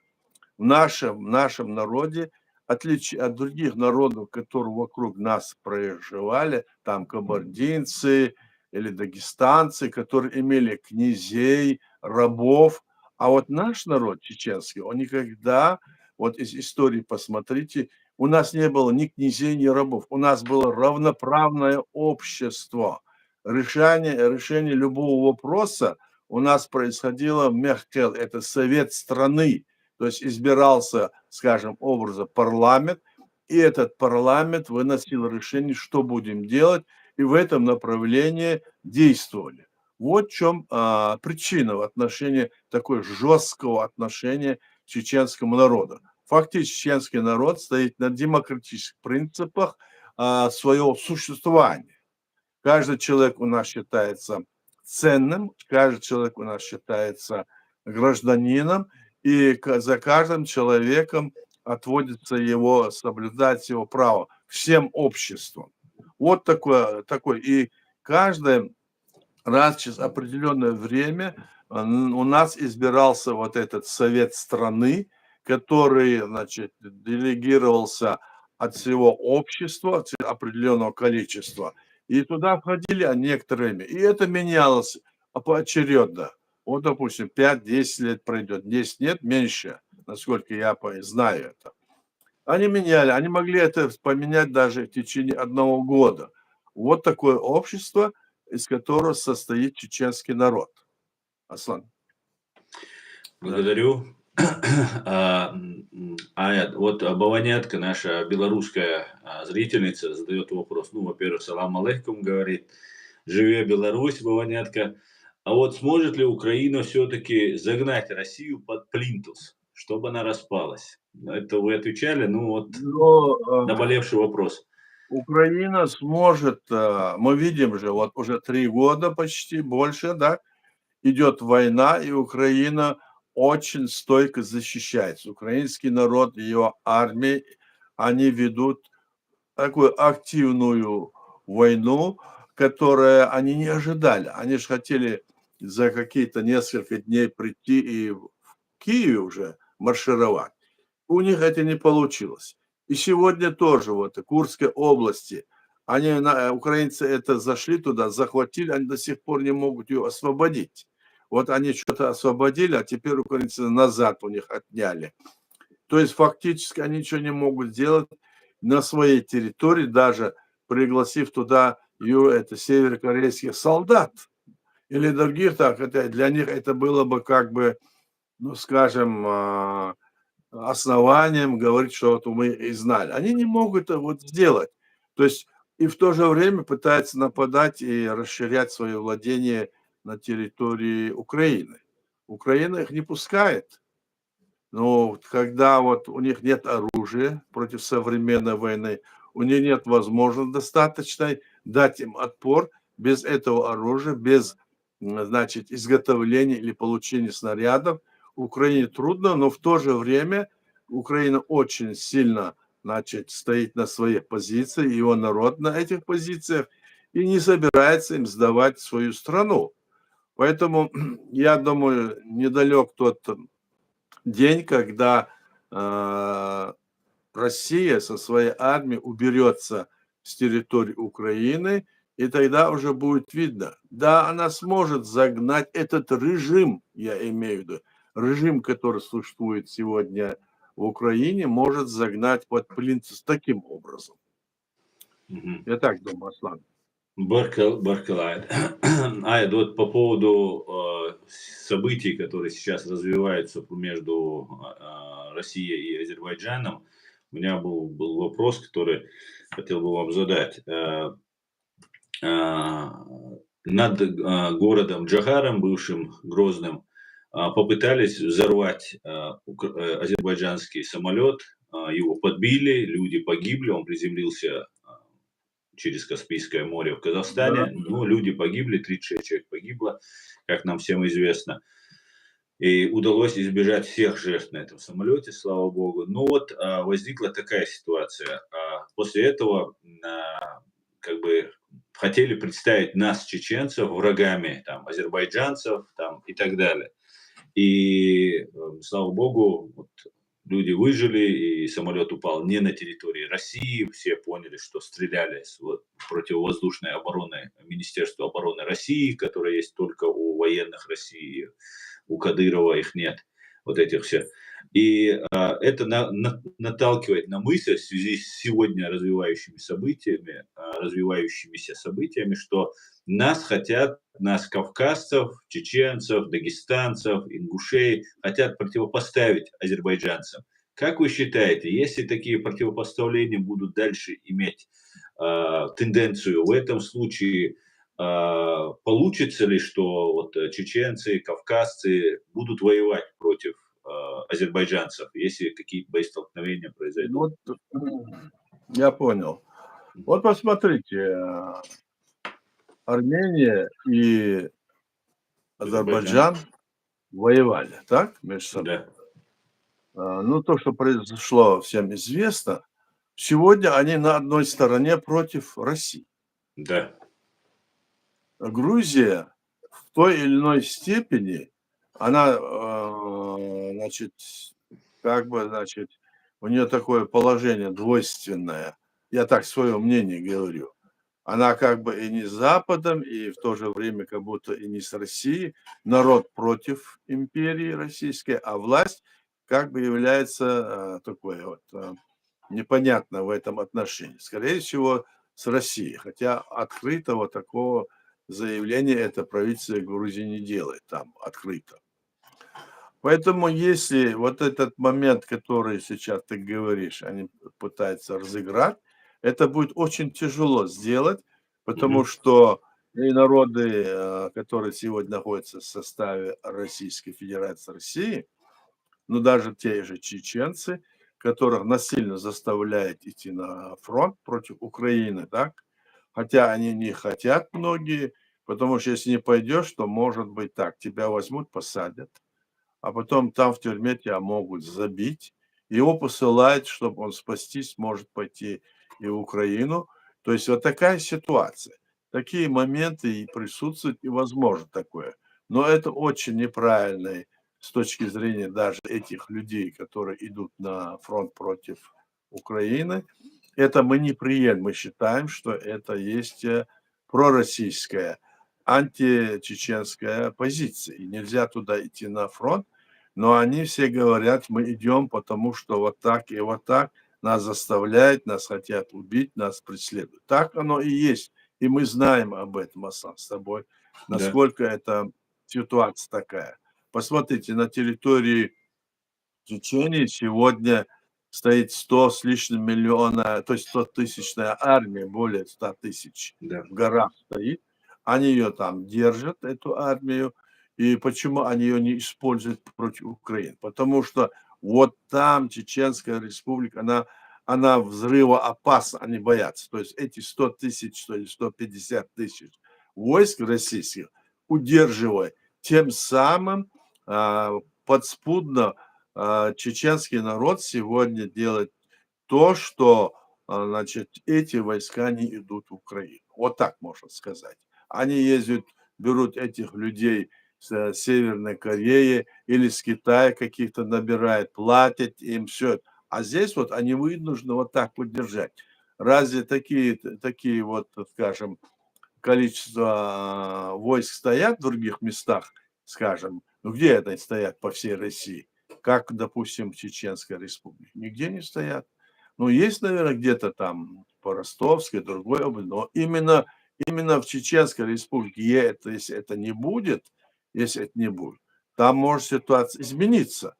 в нашем народе, отличие от других народов, которые вокруг нас проживали, там кабардинцы или дагестанцы, которые имели князей, рабов. А вот наш народ чеченский, он никогда, вот из истории посмотрите, у нас не было ни князей, ни рабов. У нас было равноправное общество. Решение любого вопроса у нас происходило, мягко, это совет страны. То есть избирался, скажем, образом парламент, и этот парламент выносил решение, что будем делать, и в этом направлении действовали. Вот в чем причина в отношении такой жесткого отношения к чеченскому народу. Фактически чеченский народ стоит на демократических принципах своего существования. Каждый человек у нас считается ценным, каждый человек у нас считается гражданином, и за каждым человеком отводится его, соблюдать его право всем обществом. Вот такой. И каждый раз через определенное время у нас избирался вот этот совет страны, который, значит, делегировался от всего общества, от определенного количества, и туда входили некоторыми. И это менялось поочередно. Вот, допустим, 5-10 лет пройдет, 10 нет, меньше, насколько я знаю это. Они меняли, они могли это поменять даже в течение 1 года. Вот такое общество, из которого состоит чеченский народ. Аслан. Благодарю. Вот Баванятка, наша белорусская зрительница, задает вопрос. Ну, во-первых, салам алейкум, говорит. Живе Беларусь, Баванятка. А вот сможет ли Украина все-таки загнать Россию под плинтус, чтобы она распалась? Это вы отвечали, ну вот наболевший вопрос. Украина сможет, мы видим же, вот уже 3 года почти, больше, да, идет война, и Украина очень стойко защищается. Украинский народ, ее армия, они ведут такую активную войну, которую они не ожидали. Они же хотели за какие-то несколько дней прийти и в Киеве уже маршировать. У них это не получилось. И сегодня тоже вот в Курской области украинцы это зашли туда, захватили, они до сих пор не могут ее освободить. Вот они что-то освободили, а теперь украинцы назад у них отняли. То есть фактически они ничего не могут сделать на своей территории, даже пригласив туда северокорейских солдат или других, так, для них это было бы как бы, ну, скажем, основанием говорить, что вот мы и знали. Они не могут это вот сделать. То есть и в то же время пытаются нападать и расширять свое владение на территории Украины. Украина их не пускает. Но когда вот у них нет оружия против современной войны, у них нет возможности достаточной дать им отпор без этого оружия, без, значит, изготовления или получения снарядов. Украине трудно, но в то же время Украина очень сильно, значит, стоит на своих позициях, его народ на этих позициях, и не собирается им сдавать свою страну. Поэтому, я думаю, недалек тот день, когда Россия со своей армией уберется с территории Украины, и тогда уже будет видно. Да, она сможет загнать этот режим, я имею в виду, режим, который существует сегодня в Украине, может загнать под плинтус таким образом. Я так думаю, Аслан. Баркалайд. Айд, вот по поводу событий, которые сейчас развиваются между Россией и Азербайджаном, у меня был вопрос, который хотел бы вам задать. Над городом Джахаром, бывшим Грозным, попытались взорвать азербайджанский самолет, его подбили, люди погибли, он приземлился через Каспийское море в Казахстане. Да. Ну, люди погибли, 36 человек погибло, как нам всем известно. И удалось избежать всех жертв на этом самолете, слава богу. Но вот возникла такая ситуация. После этого как бы хотели представить нас, чеченцев, врагами там, азербайджанцев там, и так далее. И, слава богу, вот, люди выжили, и самолет упал не на территории России. Все поняли, что стреляли с противовоздушной обороны Министерства обороны России, которая есть только у военных России, у Кадырова их нет, вот этих всех. И это наталкивает на мысль в связи с сегодня развивающимися событиями, что нас хотят, нас, кавказцев, чеченцев, дагестанцев, ингушей, хотят противопоставить азербайджанцам. Как вы считаете, если такие противопоставления будут дальше иметь тенденцию, в этом случае получится ли, что вот чеченцы, кавказцы будут воевать против азербайджанцев, если какие-то боестолкновения произойдут? Вот, я понял. Вот посмотрите, Армения и Азербайджан воевали, так, между собой? Да. Ну, то, что произошло, всем известно. Сегодня они на одной стороне против России. Да. Грузия в той или иной степени, она, значит, как бы, значит, у нее такое положение двойственное. Я так свое мнение говорю. Она как бы и не с Западом, и в то же время как будто и не с Россией. Народ против империи российской, а власть как бы является такой вот непонятно в этом отношении. Скорее всего, с Россией. Хотя открытого такого заявления это правительство Грузии не делает там открыто. Поэтому если вот этот момент, который сейчас ты говоришь, они пытаются разыграть, это будет очень тяжело сделать, потому что и народы, которые сегодня находятся в составе Российской Федерации России, ну даже те же чеченцы, которых насильно заставляют идти на фронт против Украины, так? Хотя они не хотят многие, потому что если не пойдешь, то может быть так, тебя возьмут, посадят, а потом там в тюрьме тебя могут забить. Его посылают, чтобы он спастись, может пойти и в Украину. То есть вот такая ситуация. Такие моменты и присутствуют, и возможно такое. Но это очень неправильно с точки зрения даже этих людей, которые идут на фронт против Украины. Это мы не приемлем. Мы считаем, что это есть пророссийская, античеченская позиция. И нельзя туда идти на фронт. Но они все говорят, мы идем, потому что вот так и вот так нас заставляют, нас хотят убить, нас преследуют. Так оно и есть. И мы знаем об этом, Асан, с тобой, насколько эта ситуация такая. Посмотрите, на территории Чечении сегодня стоит 100 с лишним миллиона, то есть 100-тысячная армия, более 100 тысяч в горах стоит. Они ее там держат, эту армию. И почему они ее не используют против Украины? Потому что вот там Чеченская республика, она взрывоопасна, они боятся. То есть эти 100 тысяч, то есть 150 тысяч войск российских удерживая, тем самым подспудно чеченский народ сегодня делает то, что, значит, эти войска не идут в Украину. Вот так можно сказать. Они ездят, берут этих людей с Северной Кореи или с Китая каких-то набирают, платят им все. А здесь вот они вынуждены вот так вот держать. Разве такие вот, скажем, количество войск стоят в других местах, скажем, ну где это стоят по всей России, как, допустим, в Чеченской Республике? Нигде не стоят. Ну, есть, наверное, где-то там по Ростовской, другой области, но именно в Чеченской Республике, если это не будет, там может ситуация измениться.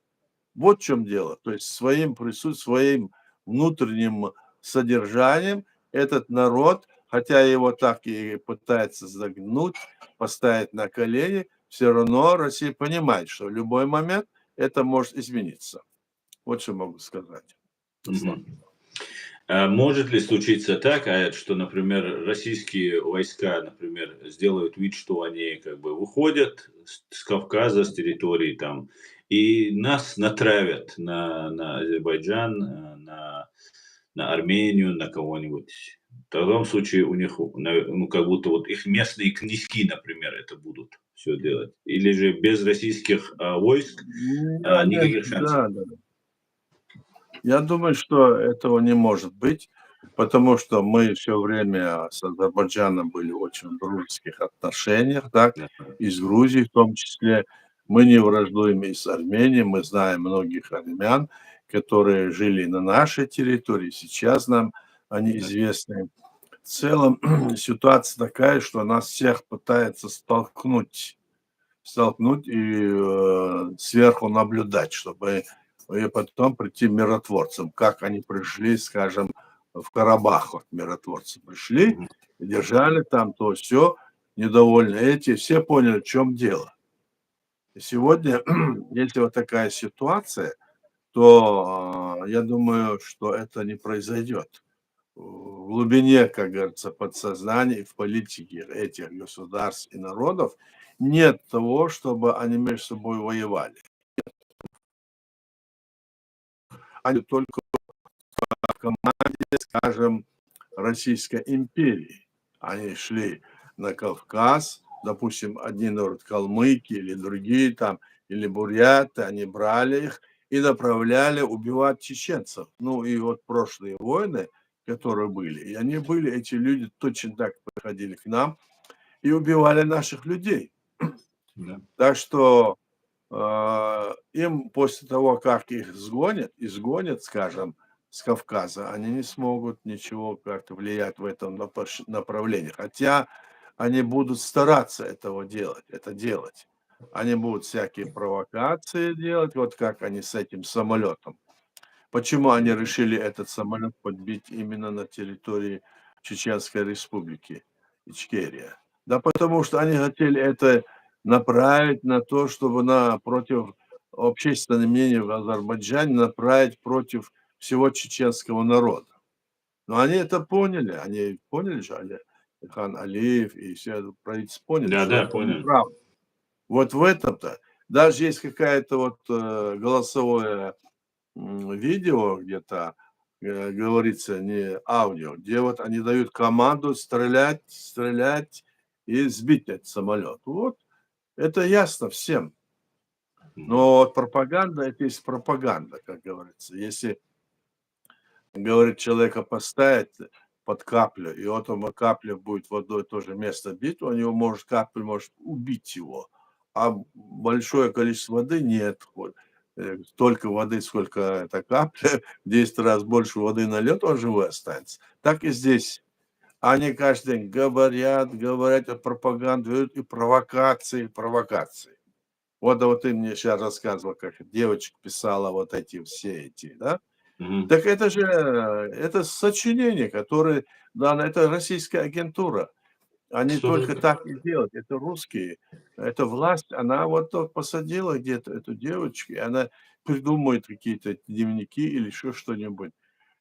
Вот в чем дело. То есть своим присутствием, своим внутренним содержанием этот народ, хотя его так и пытается загнуть, поставить на колени, все равно Россия понимает, что в любой момент это может измениться. Вот что могу сказать. А может ли случиться так, что, например, российские войска, например, сделают вид, что они как бы выходят с Кавказа, с территории там, и нас натравят на Азербайджан, на Армению, на кого-нибудь? В таком случае у них, ну, как будто вот их местные князьки, например, это будут все делать. Или же без российских войск никаких шансов. Да. Я думаю, что этого не может быть, потому что мы все время с Азербайджаном были в очень дружеских отношениях, так, Да. и с Грузией в том числе. Мы не враждуем и с Арменией, мы знаем многих армян, которые жили на нашей территории, сейчас нам они известны. В целом ситуация такая, что нас всех пытается столкнуть и сверху наблюдать, чтобы и потом прийти миротворцам, как они пришли, скажем, в Карабах, вот миротворцы пришли, держали там то все, недовольны эти, все поняли, в чем дело. И сегодня, если вот такая ситуация, то я думаю, что это не произойдет. В глубине, как говорится, подсознания, в политике этих государств и народов нет того, чтобы они между собой воевали. Они только в команде, скажем, Российской империи. Они шли на Кавказ, допустим, один народ калмыки или другие там, или буряты, они брали их и направляли убивать чеченцев. Ну и вот прошлые войны, которые были, и они были, эти люди точно так приходили к нам и убивали наших людей. Да. Так что им после того, как их изгонят, скажем, с Кавказа, они не смогут ничего как-то влиять в этом направлении. Хотя они будут стараться это делать. Они будут всякие провокации делать, вот как они с этим самолетом. Почему они решили этот самолет подбить именно на территории Чеченской Республики, Ичкерия? Да потому что они хотели это направить на то, чтобы против общественного мнения в Азербайджане направить против всего чеченского народа. Но они это поняли, же, Ильхам Алиев и все это правительство поняли, что Да, это понял. неправда. Вот в этом-то. Даже есть какая-то вот голосовое видео где-то, говорится, не аудио, где вот они дают команду стрелять и сбить этот самолет. Вот, это ясно всем. Но вот пропаганда, это есть пропаганда, как говорится. Если, говорит, человека поставить под каплю, и вот он капля будет водой то же место бить, у него капля может убить его. А большое количество воды нет. Столько воды, сколько эта капля, в 10 раз больше воды нальет, он живой останется. Так и здесь. Они каждый день говорят о пропаганде и провокации. Вот ты мне сейчас рассказывал, как девочка писала вот все эти, да? Так это сочинение, которое, да, это российская агентура. Они только так и делают. Это русские. Это власть, она вот так посадила где-то эту девочку, и она придумывает какие-то дневники или еще что-нибудь.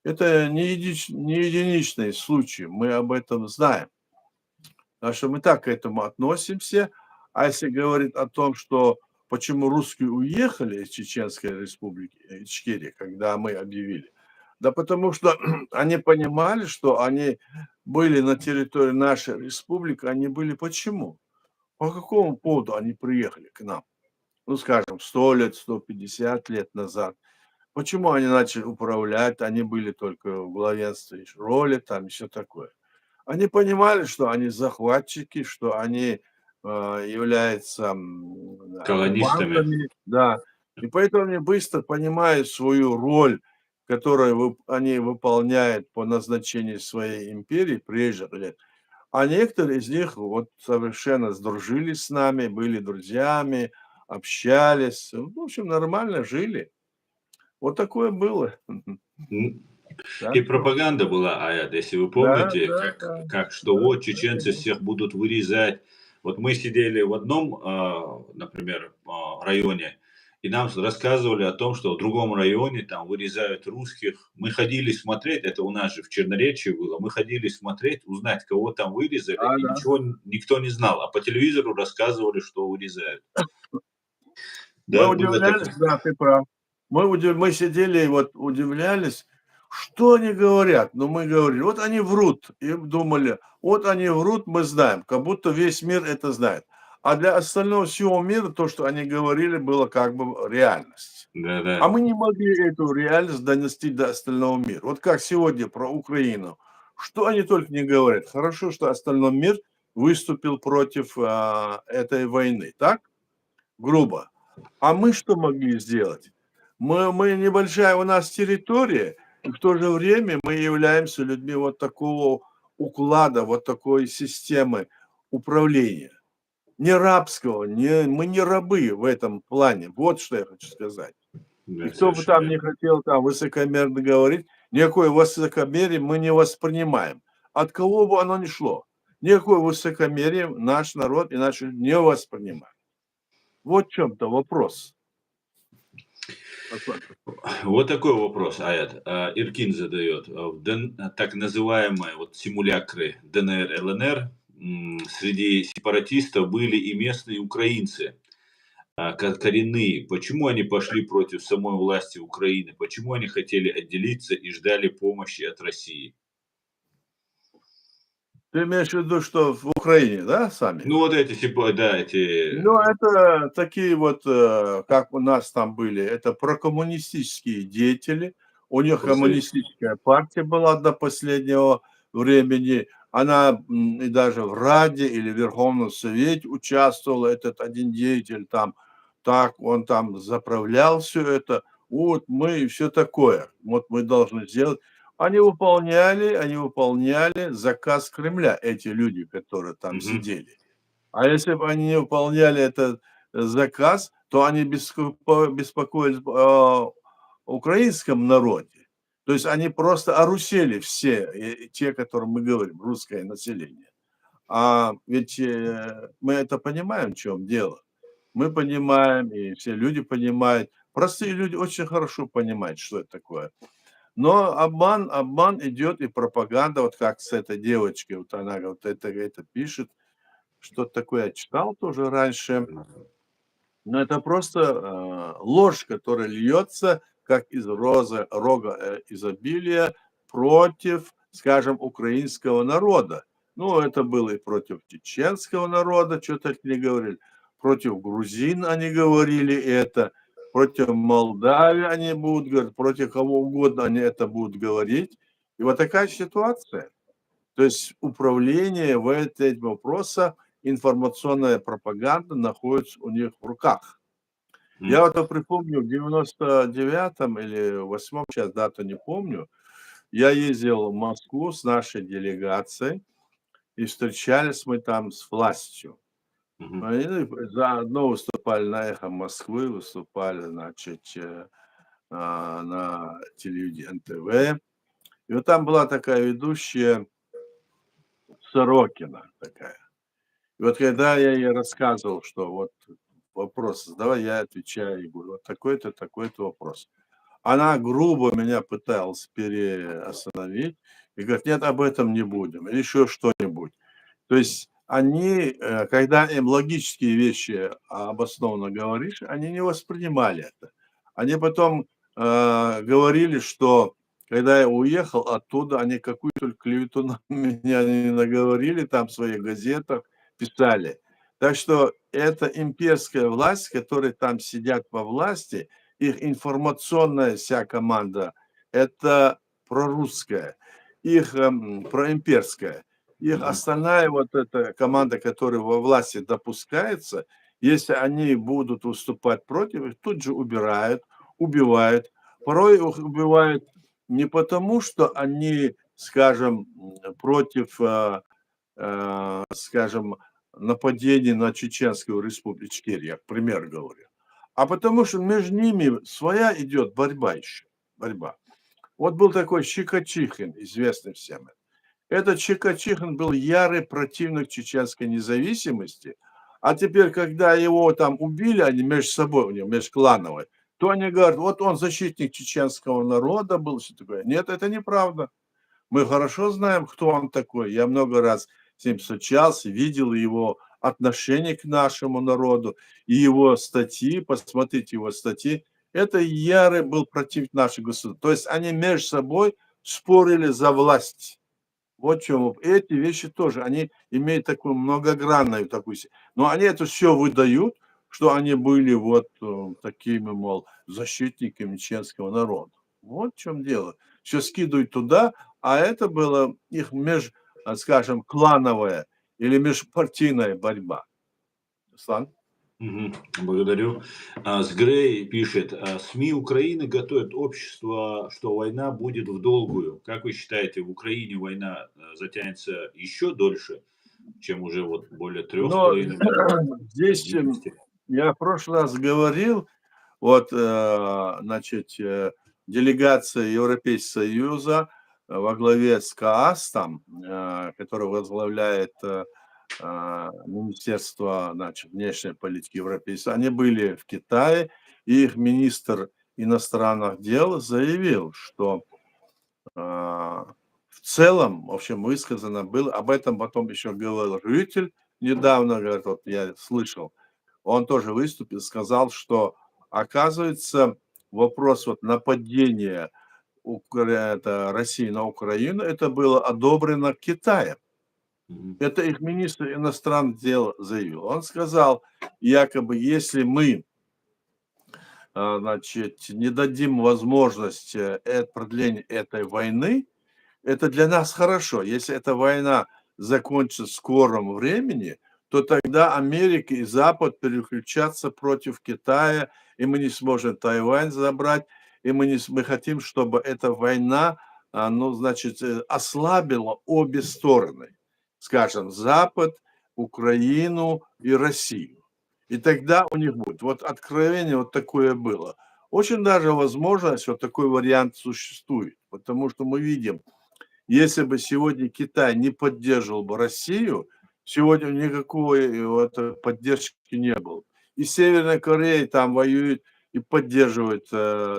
Это не единичный случай, мы об этом знаем. Так что мы так к этому относимся. А если говорить о том, что почему русские уехали из Чеченской республики, Ичкерии, когда мы объявили? Да потому что они понимали, что они были на территории нашей республики, они были почему? По какому поводу они приехали к нам? Ну, скажем, 100 лет, 150 лет назад. Почему они начали управлять? Они были только в главенстве роли, там и всё такое. Они понимали, что они захватчики, что они, являются, Колонистами. оккупантами, да. И поэтому они быстро понимают свою роль, которую они выполняют по назначению своей империи прежних лет. А некоторые из них вот совершенно сдружились с нами, были друзьями, общались. В общем, нормально жили. Вот такое было. М, Так И что пропаганда была, Аят, если вы да, помните, да, да, как что да, вот да, чеченцы конечно. всех будут вырезать. Вот мы сидели в одном, например, районе, и нам рассказывали о том, что в другом районе там вырезают русских. Мы ходили смотреть, это у нас же в Черноречии было, мы ходили смотреть, узнать, кого там вырезали, и Да. ничего никто не знал. А по телевизору рассказывали, что вырезают. Мы Да, было удивлялись, такое. да, ты прав. Мы сидели и вот удивлялись, что они говорят. Но мы говорили: "Вот они врут". И думали: "Вот они врут, мы знаем". Как будто весь мир это знает. А для остального всего мира то, что они говорили, было как бы реальность. Да-да. А мы не могли эту реальность донести до остального мира. Вот как сегодня про Украину. Что они только не говорят. Хорошо, что остальной мир выступил против, этой войны, так? Грубо. А мы что могли сделать? Мы небольшая у нас территория, и в то же время мы являемся людьми вот такого уклада, вот такой системы управления. Не рабского, мы не рабы в этом плане. Вот что я хочу сказать. И Да, кто бы совершенно там не верно. хотел там высокомерно говорить, никакое высокомерие мы не воспринимаем. От кого бы оно ни шло. Никакое высокомерие наш народ и наши люди не воспринимают. Вот в чем-то вопрос. Какой? Вот такой вопрос, Аят. Иркин задает. Так называемые вот симулякры ДНР, ЛНР, среди сепаратистов были и местные украинцы, коренные. Почему они пошли против самой власти Украины? Почему они хотели отделиться и ждали помощи от России? Ты имеешь в виду, что в Украине, да, сами? Ну, вот эти, да, эти... Ну, это такие вот, как у нас там были, это прокоммунистические деятели. У них коммунистическая партия была до последнего времени. Она и даже в Раде или Верховном Совете участвовал, этот один деятель там. Так, он там заправлял все это. Вот мы и все такое. Вот мы должны сделать. Они выполняли заказ Кремля, эти люди, которые там Мгм. сидели. А если бы они не выполняли этот заказ, то они беспокоились о украинском народе. То есть они просто орусели все, те, о которых мы говорим, русское население. А ведь, мы это понимаем, в чём дело. Мы понимаем, и все люди понимают. Простые люди очень хорошо понимают, что это такое. Но обман идет, и пропаганда, вот как с этой девочкой, вот она вот это пишет. Что-то такое я читал тоже раньше. Но это просто, ложь, которая льется, как из рога, изобилия против, скажем, украинского народа. Ну, это было и против чеченского народа, чё-то они говорили, против грузин они говорили это, против Молдавии они будут говорить, против кого угодно они это будут говорить. И вот такая ситуация. То есть управление в этим вопросах, информационная пропаганда находится у них в руках. Я вот припомню, в 99-м или 8-м, сейчас дату не помню, я ездил в Москву с нашей делегацией, и встречались мы там с властью. Мгм. Мы заодно выступали на "Эхо Москвы", выступали, значит, на телевидении НТВ. И вот там была такая ведущая Сорокина такая. И вот когда я ей рассказывал, что вот вопрос задавай, я отвечаю и говорю: "Вот такой-то, такой-то вопрос". Она грубо меня пыталась остановить и говорит: "Нет, об этом не будем", или еще что-нибудь. То есть они, когда им логические вещи обоснованно говоришь, они не воспринимали это. Они потом говорили, что когда я уехал оттуда, они какую-то клевету на меня не наговорили, там в своих газетах писали. Так что это имперская власть, которые там сидят во власти, их информационная вся команда, это прорусская, их проимперская. Их остальная вот эта команда, которая во власти допускается, если они будут выступать против, их тут же убирают, убивают. Порой их убивают не потому, что они, скажем, против, скажем, нападений на Чеченскую республику, Ичкерия, к примеру говорю, а потому что между ними своя идет борьба еще, борьба. Вот был такой Щекочихин, известный всем. Этот Щекочихин был ярый противник чеченской независимости, а теперь, когда его там убили, они между собой, у них межклановые, то они говорят, вот он защитник чеченского народа был, все такое. Нет, это неправда. Мы хорошо знаем, кто он такой. Я много раз с ним встречался, видел его отношение к нашему народу и его статьи, посмотрите его статьи. Это ярый был против нашего государства. То есть они между собой спорили за власть. Вот в чем. Эти вещи тоже, они имеют такую многогранную такую... Но они это все выдают, что они были вот такими, мол, защитниками чеченского народа. Вот в чем дело. Все скидывают туда, а это было их скажем, клановая или межпартийная борьба. Руслан? Мгм. Благодарю. Сгрей пишет, СМИ Украины готовят общество, что война будет в долгую. Как вы считаете, в Украине война затянется еще дольше, чем уже вот более трех с Но половиной лет здесь длительности? я в прошлый раз говорил, вот, значит, делегация Европейского Союза во главе с КААС, там, который возглавляет Министерство, значит, внешней политики Европейского, они были в Китае, и их министр иностранных дел заявил, что в целом, в общем, высказано было, об этом потом еще говорил Рютель недавно, говорит, вот я слышал, он тоже выступил, сказал, что, оказывается, вопрос вот нападения это России на Украину, это было одобрено Китаем. Мгм. Это их министр иностранных дел заявил. Он сказал, якобы, если мы, значит, не дадим возможность продления этой войны, это для нас хорошо. Если эта война закончится в скором времени, то тогда Америка и Запад переключатся против Китая, и мы не сможем Тайвань забрать, и мы хотим, чтобы эта война, ну, значит, ослабила обе стороны, скажем, Запад, Украину и Россию. И тогда у них будет. Вот откровение вот такое было. Очень даже возможность, вот такой вариант существует, потому что мы видим, если бы сегодня Китай не поддерживал бы Россию, сегодня никакой вот поддержки не было. И Северная Корея там воюет и поддерживает,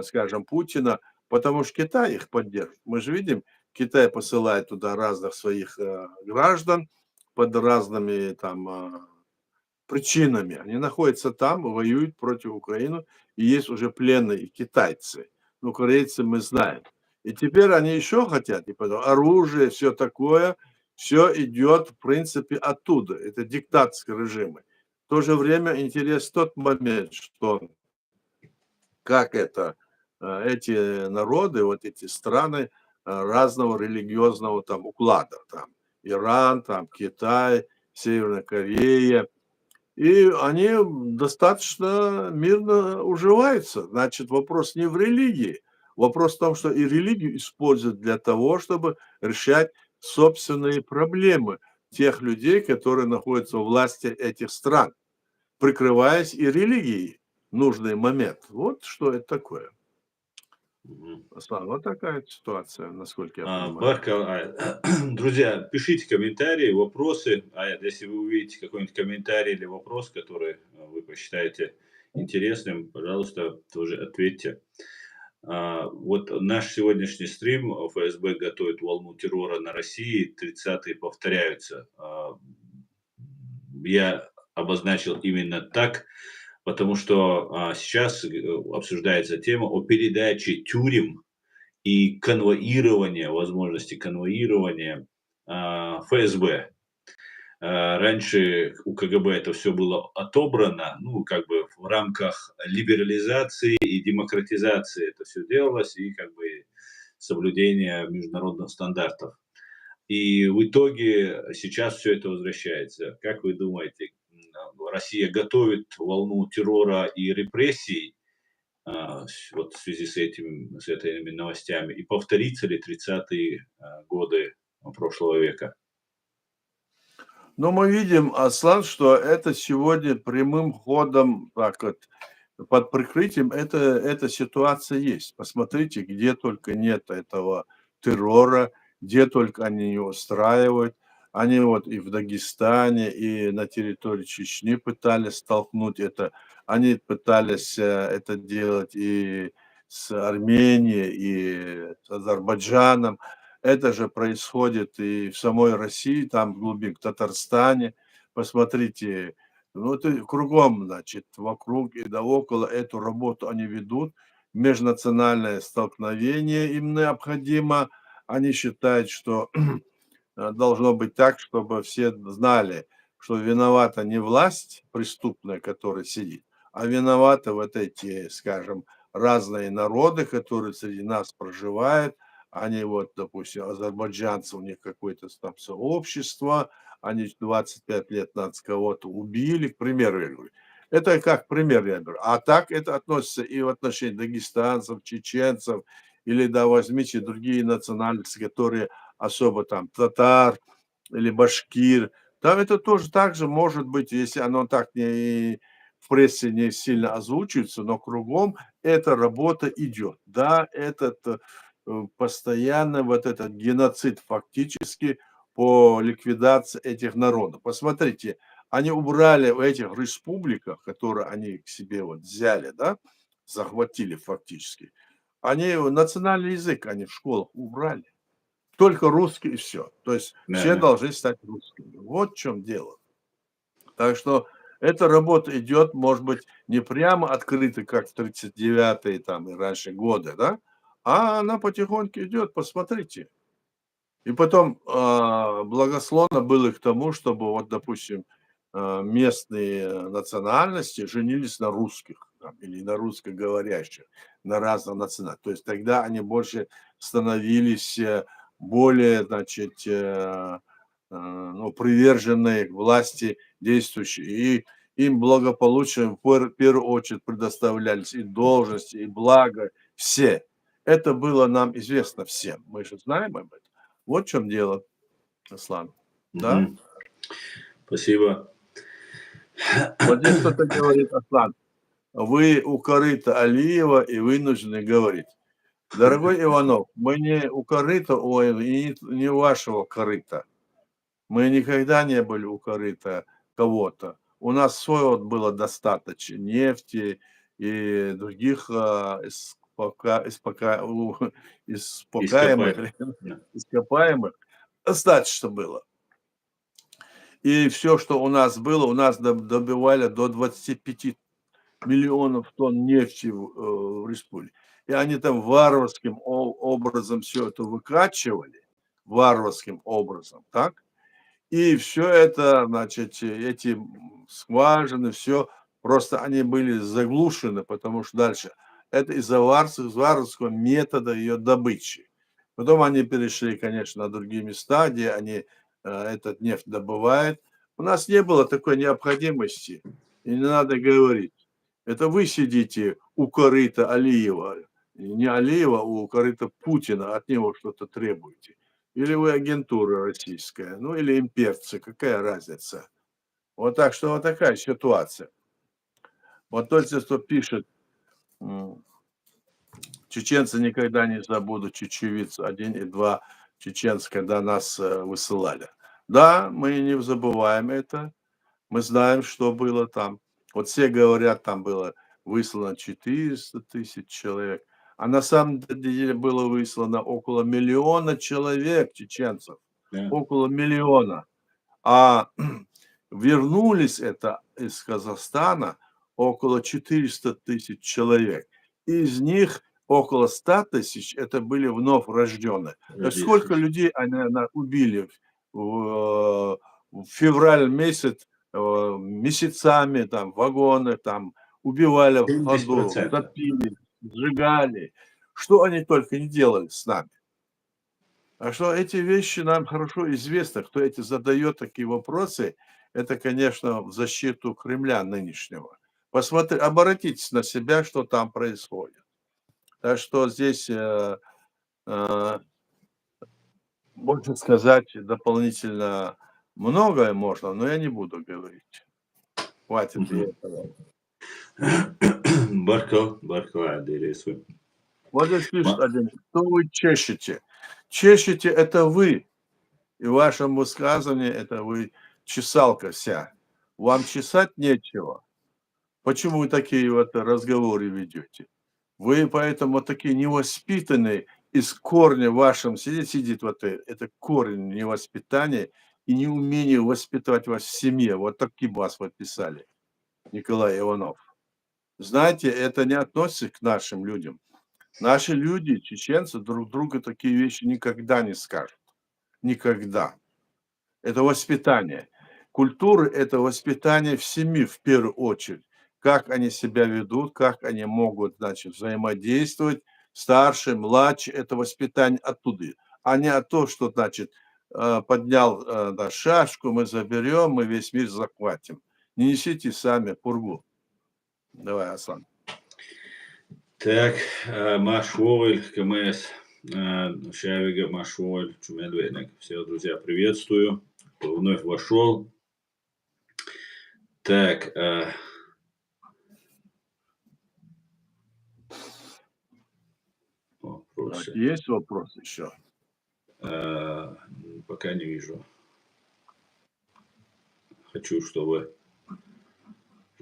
скажем, Путина, потому что Китай их поддерживает. Мы же видим, Китай посылает туда разных своих граждан под разными там причинами. Они находятся там, воюют против Украины, и есть уже пленные китайцы. Ну, корейцы мы знаем. И теперь они еще хотят, и потом оружие, все такое, все идет, в принципе, оттуда. Это диктатские режимы. В то же время интересен тот момент, что как это, эти народы, вот эти страны разного религиозного там уклада. Там Иран, там Китай, Северная Корея, и они достаточно мирно уживаются. Значит, вопрос не в религии. Вопрос в том, что и религию используют для того, чтобы решать собственные проблемы тех людей, которые находятся у власти этих стран, прикрываясь и религией в нужный момент. Вот что это такое. Мгм. Слава, вот такая ситуация, насколько я понимаю. Барка, друзья, пишите комментарии, вопросы. Если вы увидите какой-нибудь комментарий или вопрос, который вы посчитаете интересным, пожалуйста, тоже ответьте. Вот наш сегодняшний стрим ФСБ готовит волну террора на России, 30-е повторяются. я обозначил именно так, потому что сейчас обсуждается тема о передаче тюрем и конвоирования, возможности конвоирования ФСБ. Раньше у КГБ это все было отобрано, ну, как бы в рамках либерализации и демократизации это все делалось, и как бы соблюдения международных стандартов. И в итоге сейчас все это возвращается. Как вы думаете, Россия готовит волну террора и репрессий, вот в связи с этими новостями? И повторится ли 30-е годы прошлого века? Но мы видим, Аслан, что это сегодня прямым ходом, так вот, под прикрытием эта ситуация есть. Посмотрите, где только нет этого террора, где только они не устраивают. Они вот и в Дагестане, и на территории Чечни пытались столкнуть это. Они пытались это делать и с Арменией, и с Азербайджаном. Это же происходит и в самой России, там в глубине, в Татарстане. Посмотрите, ну, это кругом, значит, вокруг и да около эту работу они ведут. Межнациональное столкновение им необходимо. Они считают, что должно быть так, чтобы все знали, что виновата не власть преступная, которая сидит, а виноваты вот эти, скажем, разные народы, которые среди нас проживают. Они вот, допустим, азербайджанцы, у них какое-то там сообщество, они 25 лет назад кого-то убили, к примеру, я говорю. Это как пример, я говорю. А так это относится и в отношении дагестанцев, чеченцев, или, да, возьмите другие национальности, которые особо там татар или башкир. Там это тоже так же может быть, если оно так не в прессе не сильно озвучивается, но кругом эта работа идет. Да, постоянно вот этот геноцид фактически по ликвидации этих народов. Посмотрите, они убрали в этих республиках, которые они к себе вот взяли, да, захватили фактически, они национальный язык они в школах убрали. Только русский и все. То есть Да, все да. должны стать русскими. Вот в чем дело. Так что эта работа идет, может быть, не прямо открыто, как в 39-е там и раньше годы, да, а она потихоньку идет, посмотрите. И потом благословно было к тому, чтобы вот, допустим, местные национальности женились на русских там, или на русскоговорящих, на разных национальностях. То есть тогда они больше становились более, значит, ну, приверженные к власти действующей. И им благополучием в первую очередь предоставлялись и должности, и благо, все. Это было нам известно всем. Мы же знаем об этом. Вот в чем дело, Аслан. Да? Мгм. Спасибо. Вот здесь кто-то говорит, Аслан, вы у корыта Алиева и вынуждены говорить. Дорогой Иванов, мы не у корыта, ой, и не у вашего корыта. Мы никогда не были у корыта кого-то. У нас своего было достаточно нефти и других Ископаемых. ископаемых, Да. ископаемых достаточно было. И все, что у нас было, у нас добывали до 25 миллионов тонн нефти в республике. И они там варварским образом все это выкачивали, варварским образом, так? И все это, значит, эти скважины, все просто они были заглушены, потому что дальше это из-за варварского метода ее добычи. Потом они перешли, конечно, на другие места, где они этот нефть добывают. У нас не было такой необходимости, и не надо говорить. Это вы сидите у корыта Алиева, не Алиева, а у корыта Путина, от него что-то требуете. Или вы агентура российская, ну или имперцы, какая разница. Вот так что вот такая ситуация. Вот только что пишет, чеченцы никогда не забудут чечевиц 1 и 2 чеченцев, когда нас высылали. Да, мы не забываем это, мы знаем, что было там. Вот все говорят, там было выслано 400 тысяч человек, а на самом деле было выслано около 1 000 000 человек, чеченцев. Да. Около 1 000 000. А Вернулись это из Казахстана около 400 тысяч человек. Из них около 100 тысяч это были вновь рожденные. То есть сколько людей они убили в февраль месяц, месяцами, там, вагоны, там, убивали в ходу, 70%. топили, сжигали. Что они только не делали с нами. А что эти вещи нам хорошо известны, кто эти задает такие вопросы, это, конечно, в защиту Кремля нынешнего. Посмотрите, обратитесь на себя, что там происходит. Так что здесь можно сказать дополнительно многое можно, но я не буду говорить. Хватит и этого. Баркал, Адересу. Вот здесь пишет один, что вы чешете? Чешете это вы. И в вашем высказывании это вы чесалка вся. Вам чесать нечего. Почему вы такие вот разговоры ведете? Вы поэтому такие невоспитанные, из корня вашем сидит вот это корень невоспитания и неумение воспитать вас в семье. Вот таким вас подписали, Николай Иванов. Знаете, это не относится к нашим людям. Наши люди, чеченцы, друг другу такие вещи никогда не скажут. Никогда. Это воспитание. Культура – это воспитание в семье в первую очередь. Как они себя ведут, как они могут, значит, взаимодействовать. Старший, младший – это воспитание оттуда. А не от того, что, значит, поднял шашку, мы заберем, мы весь мир захватим. Не несите сами пургу. Давай, Асан. Так, Машволь, КМС, Шавига, Машволь, Чумедведник. Всех, друзья, приветствую. Кто вновь вошел. Так, вопросы. Есть вопрос еще? Пока не вижу. Хочу, чтобы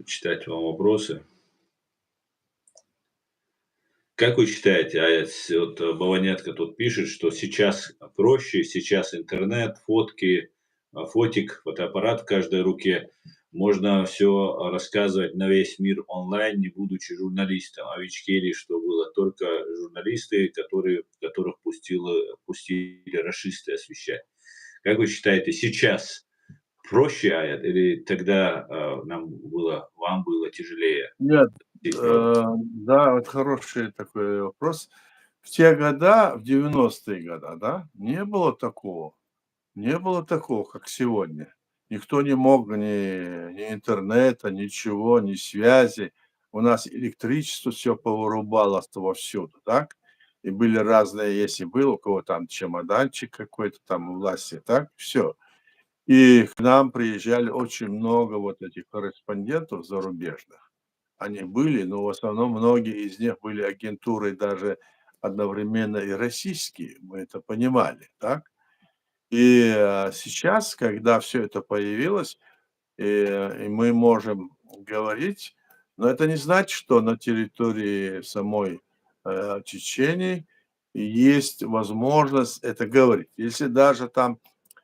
читать вам вопросы. Как вы считаете, вот Баланетка тут пишет, что сейчас проще, сейчас интернет, фотки, фотоаппарат в каждой руке, можно все рассказывать на весь мир онлайн, не будучи журналистом. А в Ичкерии что было? Только журналисты, которых пустили рашисты освещать. Как вы считаете, сейчас проще, Аят, или тогда вам было тяжелее? Нет, да, вот хороший такой вопрос. В те года, в 90-е годы, да, не было такого. Не было такого, как сегодня. Никто не мог ни интернета, ничего, ни связи. У нас электричество все повырубалось вовсюду, так? И были разные, если был у кого там чемоданчик какой-то там у власти, так, все. И к нам приезжали очень много вот этих корреспондентов зарубежных. Они были, но в основном многие из них были агентурой даже одновременно и российские, мы это понимали, так? И сейчас, когда все это появилось, и мы можем говорить, но это не значит, что на территории самой Чечении есть возможность это говорить. Если даже там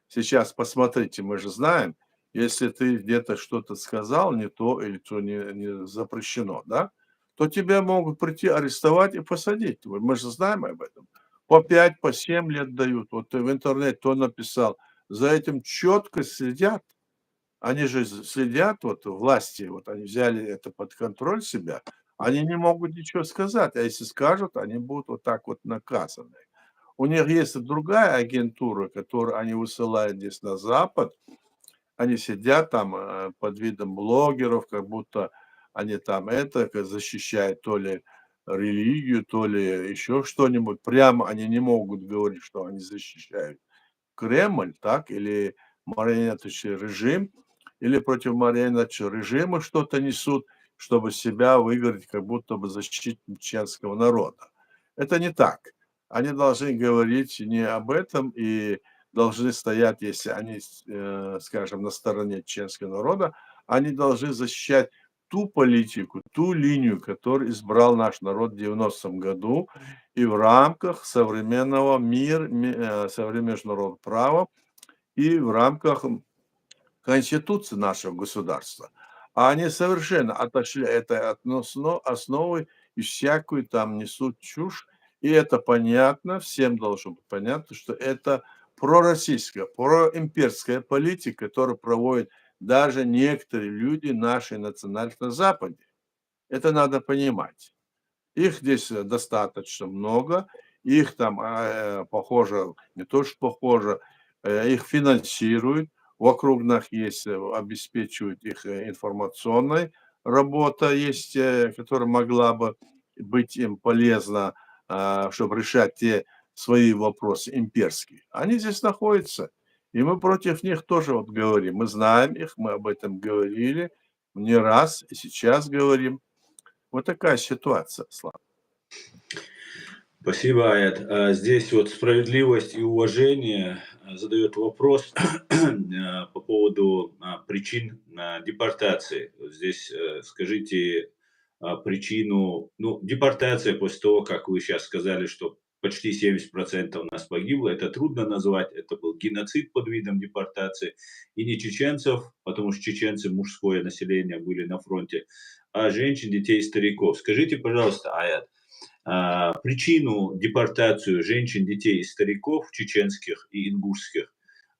сейчас, посмотрите, мы же знаем, если ты где-то что-то сказал не то или то не запрещено, да, то тебя могут прийти арестовать и посадить. Мы же знаем об этом. По 5, по 7 лет дают. Вот ты в интернете кто написал. За этим четко следят. Они же следят, вот власти, вот они взяли это под контроль себя. Они не могут ничего сказать. А если скажут, они будут вот так вот наказаны. У них есть другая агентура, которую они высылают здесь на Запад. Они сидят там под видом блогеров, как будто они там это защищают то ли религию, то ли еще что-нибудь. Прямо они не могут говорить, что они защищают Кремль, так, или марионеточный режим, или против марионеточного режима что-то несут, чтобы себя выиграть, как будто бы защитник чеченского народа. Это не так. Они должны говорить не об этом и должны стоять, если они, скажем, на стороне чеченского народа, они должны защищать ту политику, ту линию, которую избрал наш народ в 90-м году, и в рамках современного мира, современного международного права, и в рамках конституции нашего государства, а они совершенно отошли этой основой и всякую там несут чушь. И это понятно, всем должно быть понятно, что это пророссийская, проимперская политика, которую проводят даже некоторые люди нашей национальности на Западе. Это надо понимать. Их здесь достаточно много, их там, похоже, не то что похоже, их финансируют, вокруг них есть, обеспечивают их информационной работа есть, которая могла бы быть им полезна, чтобы решать те свои вопросы имперские. Они здесь находятся, и мы против них тоже вот говорим. Мы знаем их, мы об этом говорили не раз, и сейчас говорим. Вот такая ситуация, Слава. Спасибо, Аят. Здесь вот справедливость и уважение задает вопрос по поводу причин депортации. Вот здесь скажите причину, ну, депортация после того, как вы сейчас сказали, что почти 70% у нас погибло, это трудно назвать, это был геноцид под видом депортации, и не чеченцев, потому что чеченцы, мужское население, были на фронте, а женщин, детей и стариков. Скажите, пожалуйста, Аят, причину депортацию женщин, детей и стариков чеченских и ингушских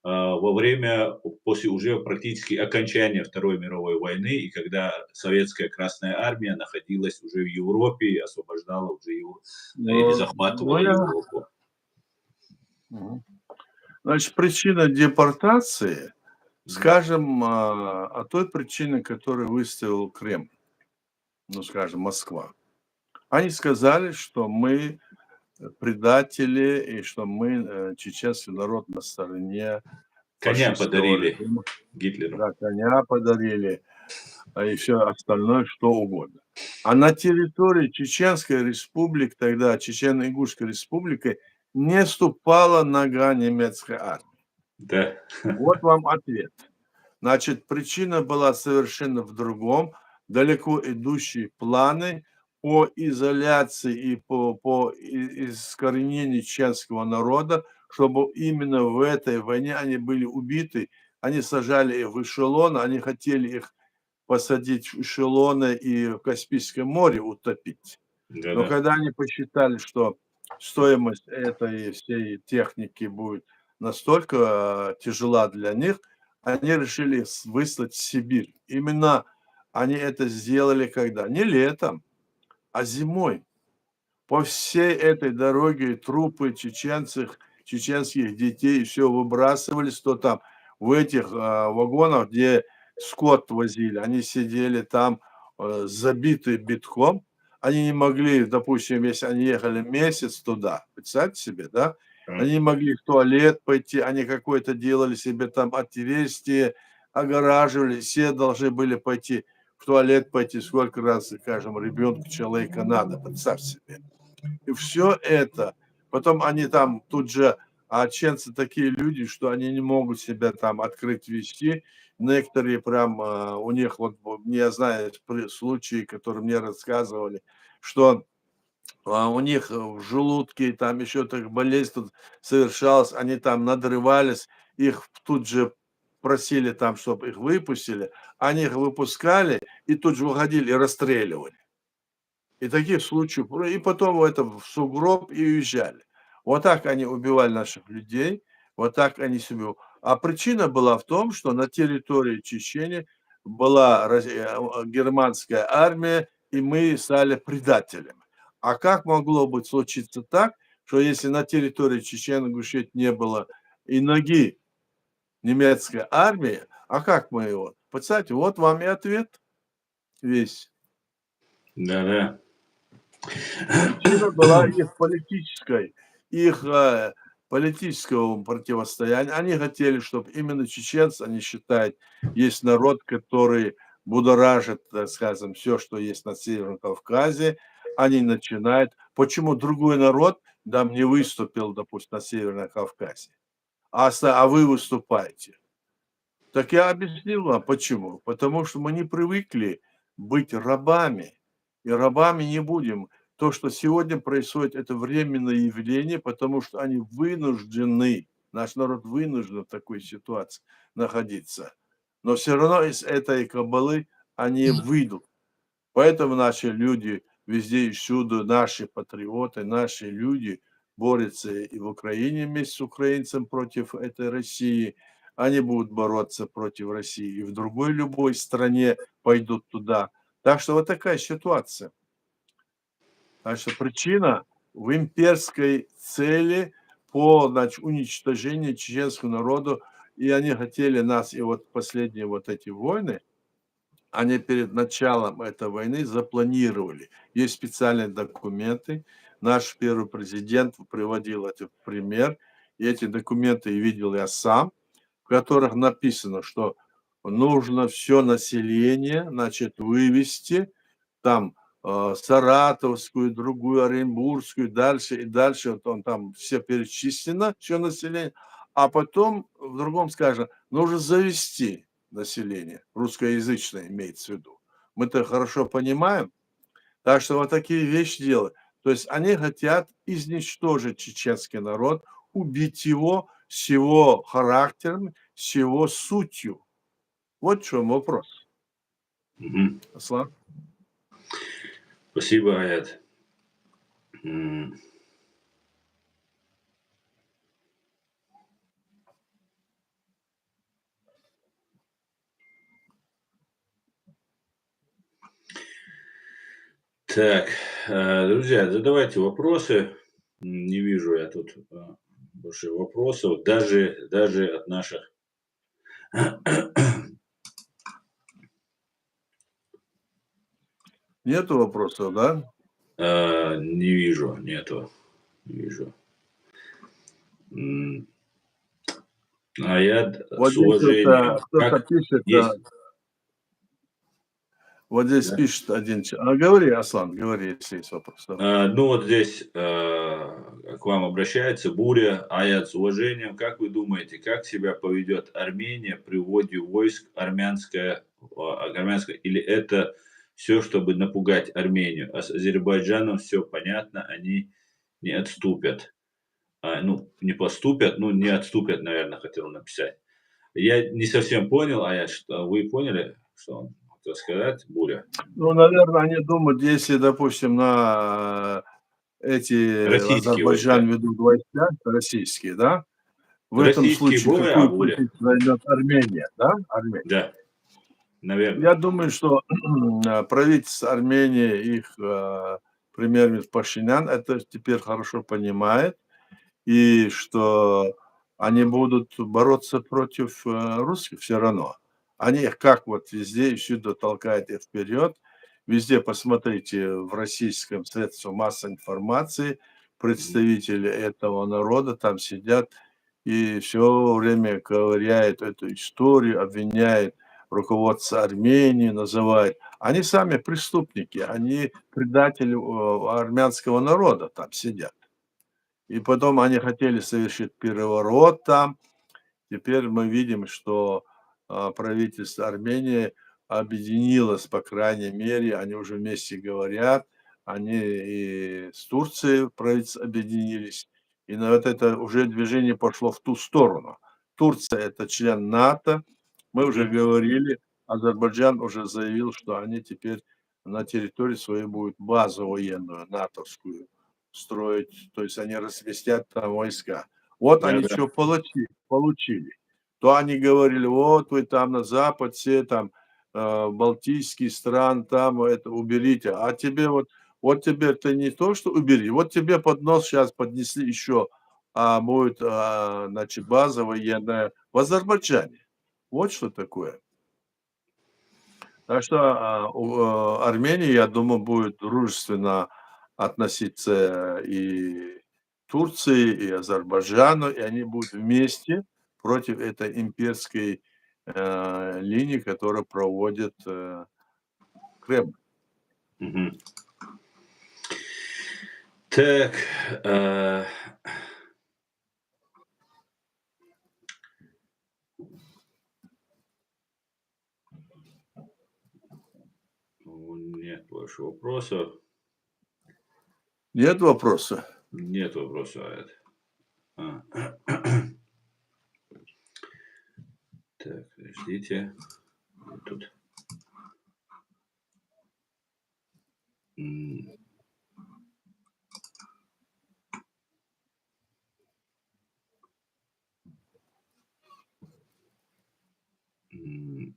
во время, после уже практически окончания Второй мировой войны, и когда советская Красная Армия находилась уже в Европе и освобождала уже его, или Ну, захватывала я Европу. Значит, причина депортации, скажем, о той причине, которую выставил Кремль, ну, скажем, Москва. Они сказали, что мы предатели и что мы, чеченский народ, на стороне Коня фашистского подарили режима. Гитлеру. Да, коня подарили, и все остальное, что угодно. А на территории Чеченской республики, тогда Чечено-Ингушской республики, не ступала нога немецкой армии. Да. Вот вам ответ. Значит, причина была совершенно в другом. Далеко идущие планы по изоляции и по искоренению чеченского народа, чтобы именно в этой войне они были убиты. Они сажали их в эшелоны, они хотели их посадить в эшелоны и в Каспийском море утопить. Но Да-да. когда они посчитали, что стоимость этой всей техники будет настолько тяжела для них, они решили выслать в Сибирь. Именно они это сделали когда? Не летом, а зимой. По всей этой дороге трупы чеченских детей все выбрасывались, то там в этих вагонах, где скот возили, они сидели там забитые битком, они не могли, допустим, если они ехали месяц туда, представьте себе, да, они не могли в туалет пойти, они какое-то делали себе там отверстие, огораживали, все должны были пойти в туалет пойти, сколько раз, скажем, ребенку человека надо, представьте себе. И все это. Потом они там тут же, а чеченцы такие люди, что они не могут себя там открыть, вести. Некоторые прям, у них, вот я знаю случаи, которые мне рассказывали, что у них в желудке, там еще так болезнь тут совершалась, они там надрывались, их тут же просили там, чтобы их выпустили, они их выпускали и тут же уходили и расстреливали. И таких случаев, и потом это в сугроб и уезжали. Вот так они убивали наших людей, вот так они себе. А причина была в том, что на территории Чечни была германская армия, и мы стали предателями. А как могло быть случиться так, что если на территории Чечен-Ингушетии не было и ноги немецкой армии, а как мы его? Представьте, вот вам и ответ весь. Да-да. Причина была их политической, их политического противостояния. Они хотели, чтобы именно чеченцы, они считают, есть народ, который будоражит, так скажем, все, что есть на Северном Кавказе. Они начинают. Почему другой народ там не выступил, допустим, на Северном Кавказе, а вы выступаете? Так я объяснил вам, почему. Потому что мы не привыкли быть рабами. И рабами не будем. То, что сегодня происходит, это временное явление, потому что они вынуждены, наш народ вынужден в такой ситуации находиться. но все равно из этой кабалы они выйдут. Поэтому наши люди везде и всюду, наши патриоты, наши люди борются и в Украине вместе с украинцем против этой России. Они будут бороться против России и в другой любой стране пойдут туда. Так что вот такая ситуация. Так что причина в имперской цели по, значит, уничтожению чеченского народа. И они хотели нас, и вот последние вот эти войны, они перед началом этой войны запланировали. Есть специальные документы. Наш первый президент приводил это в пример. И эти документы видел я сам, в которых написано, что нужно все население, значит, вывести там Саратовскую, другую Оренбургскую, дальше и дальше. Вот он там все перечислено, все население. А потом в другом скажем, нужно завести население, русскоязычное имеется в виду. Мы-то хорошо понимаем. Так что вот такие вещи делают. То есть они хотят изничтожить чеченский народ, убить его с его характером, с его сутью. Вот в чем вопрос. Мгм. Аслан? Спасибо, Аят. М. Так, друзья, задавайте вопросы. Не вижу я тут больше вопросов, даже от наших. Нету вопросов, да? Не вижу, нету, не вижу. Аят Вот с здесь вот уважением. кто-то Как пишет, есть, вот здесь да? пишет один человек. Говори, Аслан, говори, если есть вопрос. Давай. Ну вот здесь к вам обращается Буря, Аят с уважением. Как вы думаете, как себя поведет Армения при вводе войск армянское, или это все, чтобы напугать Армению? А с Азербайджаном все понятно, они не отступят. Ну, не поступят, ну, не отступят, наверное, хотел написать. Я не совсем понял, Аят, что вы поняли, что он хотел сказать, Буря? Ну, наверное, они думают, если, допустим, на эти Российские Азербайджан войска. ведут войска российские, да? В этом Российские случае Буря, а какую Буря. позицию займет Армения, да? Армения. Да, наверное. Я думаю, что правительство Армении, их премьер-министр Пашинян это теперь хорошо понимает, и что они будут бороться против русских все равно. Они их как вот везде и всюду толкают их вперед. Везде посмотрите в российском средстве массовой информации, представители этого народа там сидят и все время ковыряют эту историю, обвиняют руководство Армении, называют. Они сами преступники, они предатели армянского народа там сидят. И потом они хотели совершить переворот там. Теперь мы видим, что правительство Армении объединилось, по крайней мере, они уже вместе говорят, они и с Турцией правительство объединились, и на вот это уже движение пошло в ту сторону. Турция – это член НАТО, мы уже Мгм. говорили, Азербайджан уже заявил, что они теперь на территории своей будут базу военную, натовскую строить, то есть они разместят там войска. Вот они Да-да. что получили. То они говорили, вот вы там на Запад, все там балтийские страны, там это уберите. А тебе вот тебе это не то, что убери, вот тебе под нос сейчас поднесли еще, будет, значит, база военная в Азербайджане. Вот что такое. Так что Армения, я думаю, будет дружественно относиться и Турции, и Азербайджану, и они будут вместе против этой имперской линии, которую проводит Кремль. Мгм. Так, а, нет больше вопросов. Нет вопроса? Нет вопросов, Аят. А. Так, Подождите. Тут. М. М.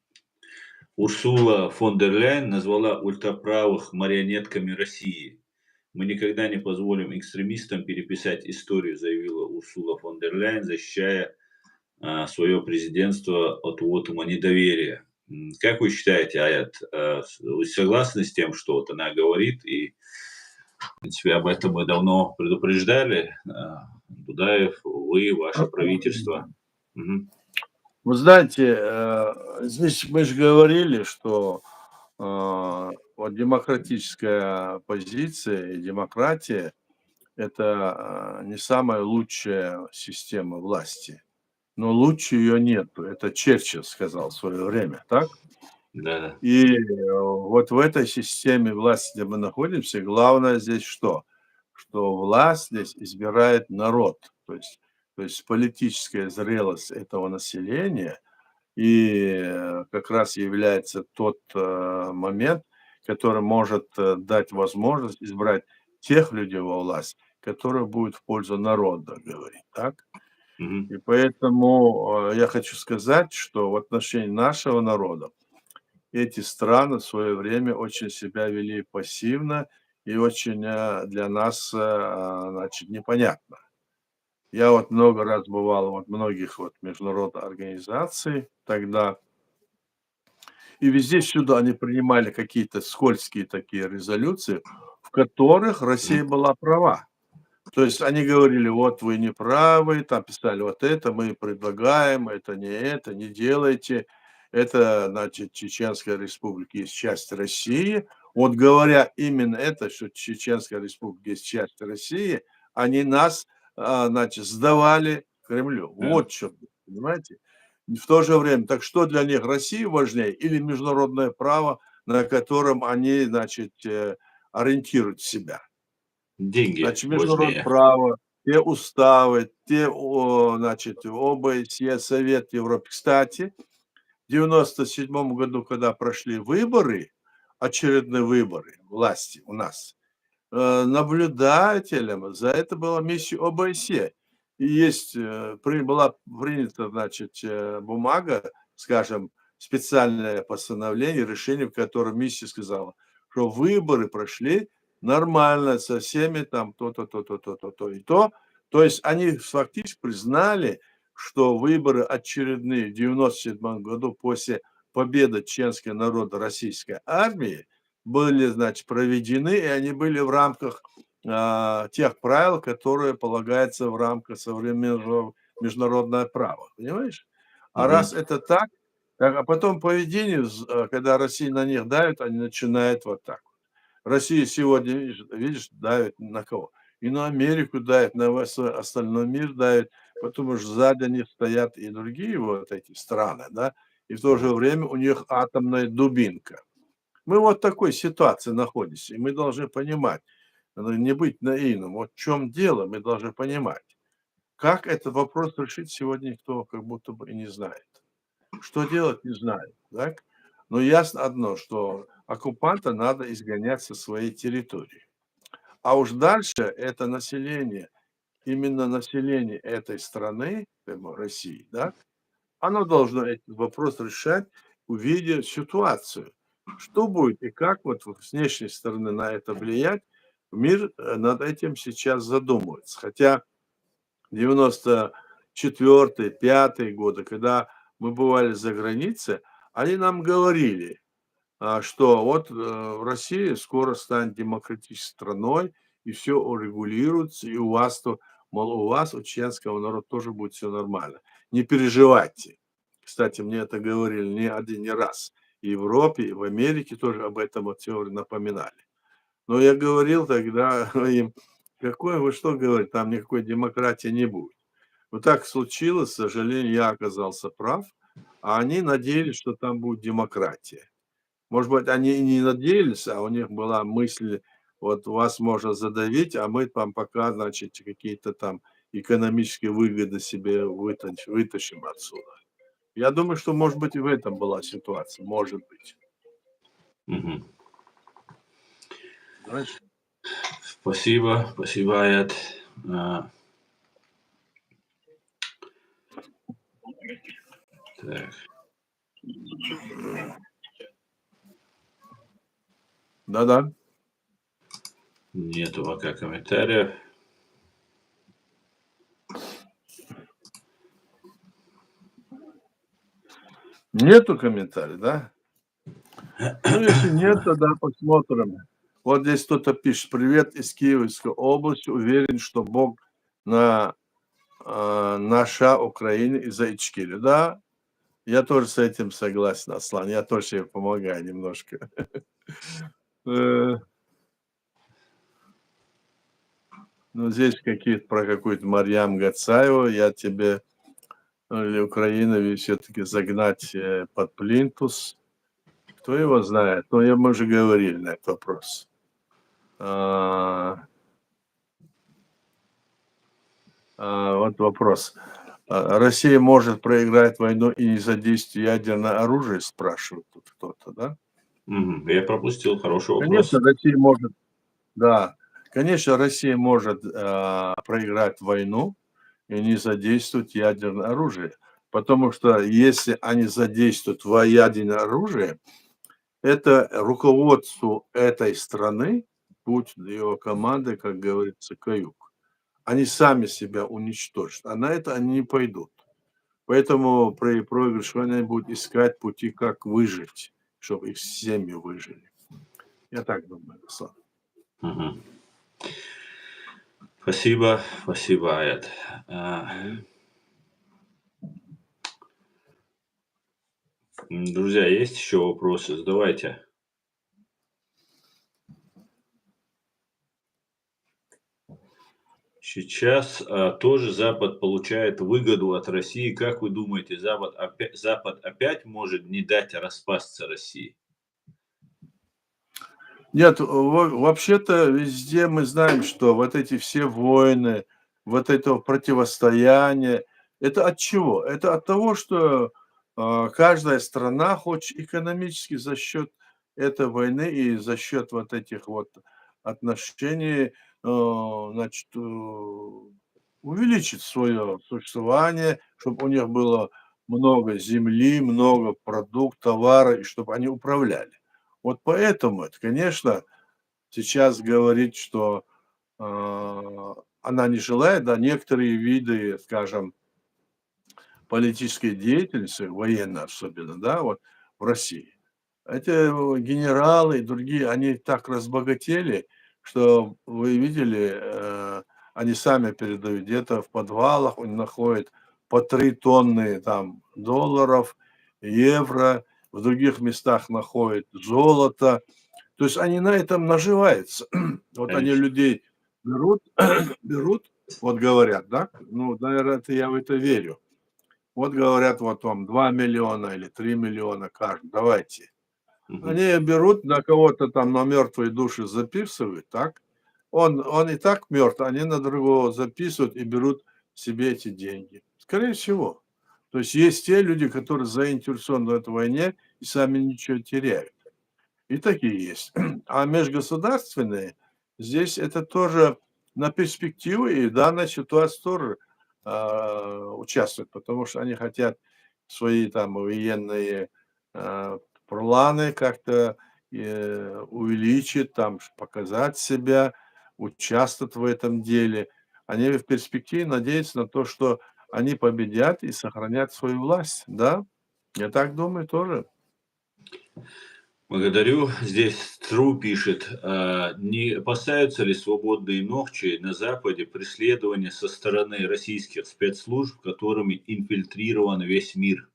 Урсула фон дер Ляйен назвала ультраправых марионетками России. Мы никогда не позволим экстремистам переписать историю, заявила Урсула фон дер Ляйен, защищая свое президентство от вотума недоверия. Как вы считаете, Аят, вы согласны с тем, что вот она говорит? И, в принципе, об этом мы давно предупреждали. Дудаев, вы, ваше правительство. Мгм. Вы знаете, здесь мы же говорили, что вот демократическая позиция и демократия – это не самая лучшая система власти. Но лучше ее нету. Это Черчилль сказал в свое время, так? Да-да. И вот в этой системе власти, где мы находимся, главное здесь что? Что власть здесь избирает народ. То есть политическая зрелость этого населения и как раз является тот момент, который может дать возможность избрать тех людей во власть, которые будут в пользу народа говорить, так? Мгм. И поэтому я хочу сказать, что в отношении нашего народа эти страны в свое время очень себя вели пассивно и очень для нас, значит, непонятно. Я вот много раз бывал вот многих вот международных организаций тогда, и везде всюду они принимали какие-то скользкие такие резолюции, в которых Россия Мгм. была права. То есть они говорили: "Вот вы не правы", там писали: "Вот это мы предлагаем, это, не делайте. Это, значит, Чеченская Республика есть часть России". Вот говоря именно это, что Чеченская Республика есть часть России, они нас, значит, сдавали Кремлю. Да. Вот чё, понимаете? В то же время, так что для них, Россия важнее или международное право, на котором они, значит, ориентируют себя? Деньги Значит, международное важнее. право, те уставы, значит, ОБСЕ, Совет Европы. Кстати, в 97 году, когда прошли выборы, очередные выборы власти у нас, наблюдателем за это была миссия ОБСЕ. И была принята, значит, бумага, скажем, специальное постановление, решение, в котором миссия сказала, что выборы прошли нормально со всеми там то-то, то-то, то-то, то и то. То есть они фактически признали, что выборы очередные в 97 году после победы чеченского народа российской армии были, значит, проведены, и они были в рамках тех правил, которые полагаются в рамках современного международного права. Понимаешь? А Мгм. раз это так, а потом поведение, когда Россия на них давит, они начинают вот так вот. Россия сегодня, видишь, давит на кого? И на Америку давит, на весь остальной мир давит, потому что сзади них стоят и другие вот эти страны, да, и в то же время у них атомная дубинка. Мы вот в такой ситуации находимся, и мы должны понимать, не быть наивным. Вот в чем дело, мы должны понимать. Как этот вопрос решить, сегодня никто как будто бы и не знает. Что делать, не знает, так? Но ясно одно, что оккупанта надо изгонять со своей территории. А уж дальше это население, именно население этой страны, как бы России, да, оно должно этот вопрос решать, увидя ситуацию. Что будет и как вот с внешней стороны на это влиять, мир над этим сейчас задумывается. Хотя 94-й, 5-й годы, когда мы бывали за границей, они нам говорили, что вот Россия скоро станет демократической страной, и все урегулируется, и у вас, мол, у вас, у чеченского народа тоже будет все нормально. Не переживайте. Кстати, мне это говорили не один, не раз. И в Европе, и в Америке тоже об этом вот всё напоминали. Но я говорил тогда им: "Какое вы что говорите, там никакой демократии не будет". Вот так случилось, к сожалению, я оказался прав, а они надеялись, что там будет демократия. Может быть, они и не надеялись, а у них была мысль: вот вас можно задавить, а мы там пока, значит, какие-то там экономические выгоды себе вытащим отсюда. Я думаю, что, может быть, и в этом была ситуация, может быть. Мгм. Знаешь? Спасибо, спасибо, Аят. А, так, Да-да. нету пока комментариев. Нету комментариев, да? Ну, если нет, тогда посмотрим. Вот здесь кто-то пишет: привет из Киевской области. Уверен, что Бог на наша Украина из-за Ичкили. Да, я тоже с этим согласен, Аслан. Я тоже себе помогаю немножко. Э, Ну, здесь какие-то про какую-то Марьям Гацаеву. Я тебе или Украину все-таки загнать под плинтус. Кто его знает? Ну, мы уже говорили на этот вопрос. Вот вопрос. Россия может проиграть войну и не задействовать ядерное оружие, спрашивает тут кто-то, да? Мгм. Я пропустил хороший Конечно, вопрос. Россия может, да, конечно, Россия может проиграть войну и не задействовать ядерное оружие. Потому что если они задействуют ядерное оружие, это руководству этой страны, будь его командой, как говорится, каюк. Они сами себя уничтожат, а на это они не пойдут. Поэтому при проигрыше войны они будут искать пути, как выжить, чтобы их семьи выжили. Я так думаю, Руслан. Мгм. Спасибо, спасибо, Аят. Друзья, есть еще вопросы? Задавайте. Сейчас тоже Запад получает выгоду от России. Как вы думаете, Запад опять может не дать распасться России? Нет, вообще-то везде мы знаем, что вот эти все войны, вот это противостояние, это от чего? Это от того, что каждая страна хочет экономически за счет этой войны и за счет вот этих вот отношений, значит, увеличить свое существование, чтобы у них было много земли, много продуктов, товара, и чтобы они управляли. Вот поэтому это, конечно, сейчас говорить, что она не желает, да, некоторые виды, скажем, политической деятельности, военной особенно, да, вот в России. Эти генералы и другие, они так разбогатели, что вы видели, они сами передают, где-то в подвалах он находит по 3 тонны там долларов, евро, в других местах находят золото. То есть они на этом наживаются. Вот они Конечно. людей берут, берут, вот говорят, да, ну, наверное, это я в это верю. Вот говорят, вот вам 2 миллиона или 3 миллиона каждый, давайте. Мгм. Они берут, на кого-то там на мертвые души записывают, так? Он и так мертв, они на другого записывают и берут себе эти деньги. Скорее всего. То есть те люди, которые заинтересованы в этой войне и сами ничего теряют. И такие есть. А межгосударственные, здесь это тоже на перспективу, и в данной ситуации тоже участвуют, потому что они хотят свои там военные а, планы как-то увеличить, там, показать себя, участвовать в этом деле. Они в перспективе надеются на то, что они победят и сохранят свою власть, да? Я так думаю тоже. Благодарю. Здесь Тру пишет, не опасаются ли свободные ногчи на Западе преследования со стороны российских спецслужб, которыми инфильтрирован весь мир?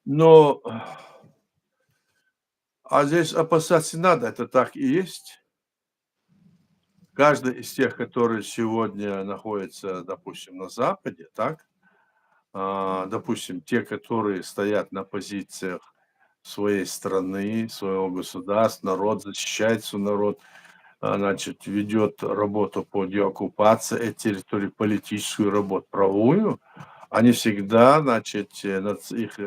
Но здесь опасаться не надо, это так и есть. Каждый из тех, которые сегодня находятся, допустим, на Западе, так, допустим, те, которые стоят на позициях своей страны, своего государства, народ, защищает свой народ, значит, ведет работу по деоккупации этой территории, политическую работу, правовую, они всегда, значит, их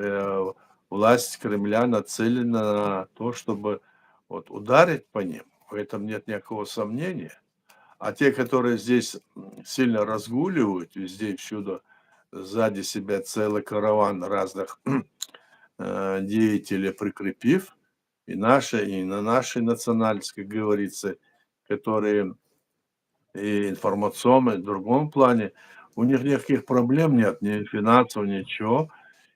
власть Кремля нацелена на то, чтобы вот ударить по ним. В этом нет никакого сомнения. А те, которые здесь сильно разгуливают, везде и всюду, сзади себя целый караван разных деятелей прикрепив, и наши, и на нашей национальности, как говорится, которые и информационном, и в другом плане, у них никаких проблем нет, ни финансов, ничего.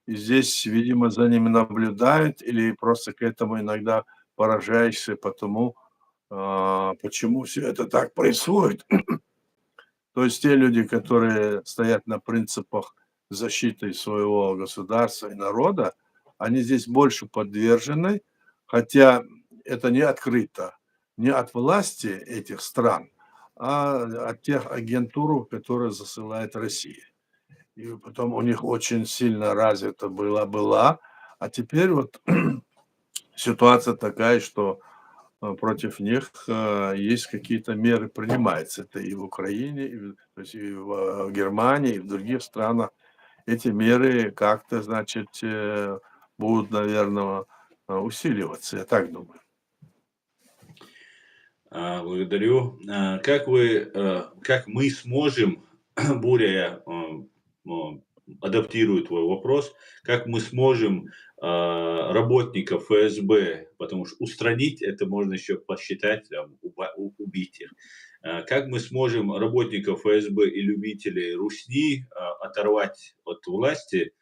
И здесь, видимо, за ними наблюдают или просто к этому иногда поражаешься потому, почему все это так происходит. То есть те люди, которые стоят на принципах защиты своего государства и народа, они здесь больше подвержены, хотя это не открыто, не от власти этих стран, а от тех агентур, которые засылает Россия. И потом у них очень сильно развито была, а теперь вот ситуация такая, что против них есть какие-то меры принимаются. Это и в Украине, то есть и в Германии, и в других странах. Эти меры как-то, значит, будут, наверное, усиливаться, я так думаю. Благодарю. Как мы сможем, Буря адаптирую твой вопрос, как мы сможем работников ФСБ, потому что устранить это можно еще посчитать, там, убить их. Как мы сможем работников ФСБ и любителей русни оторвать от власти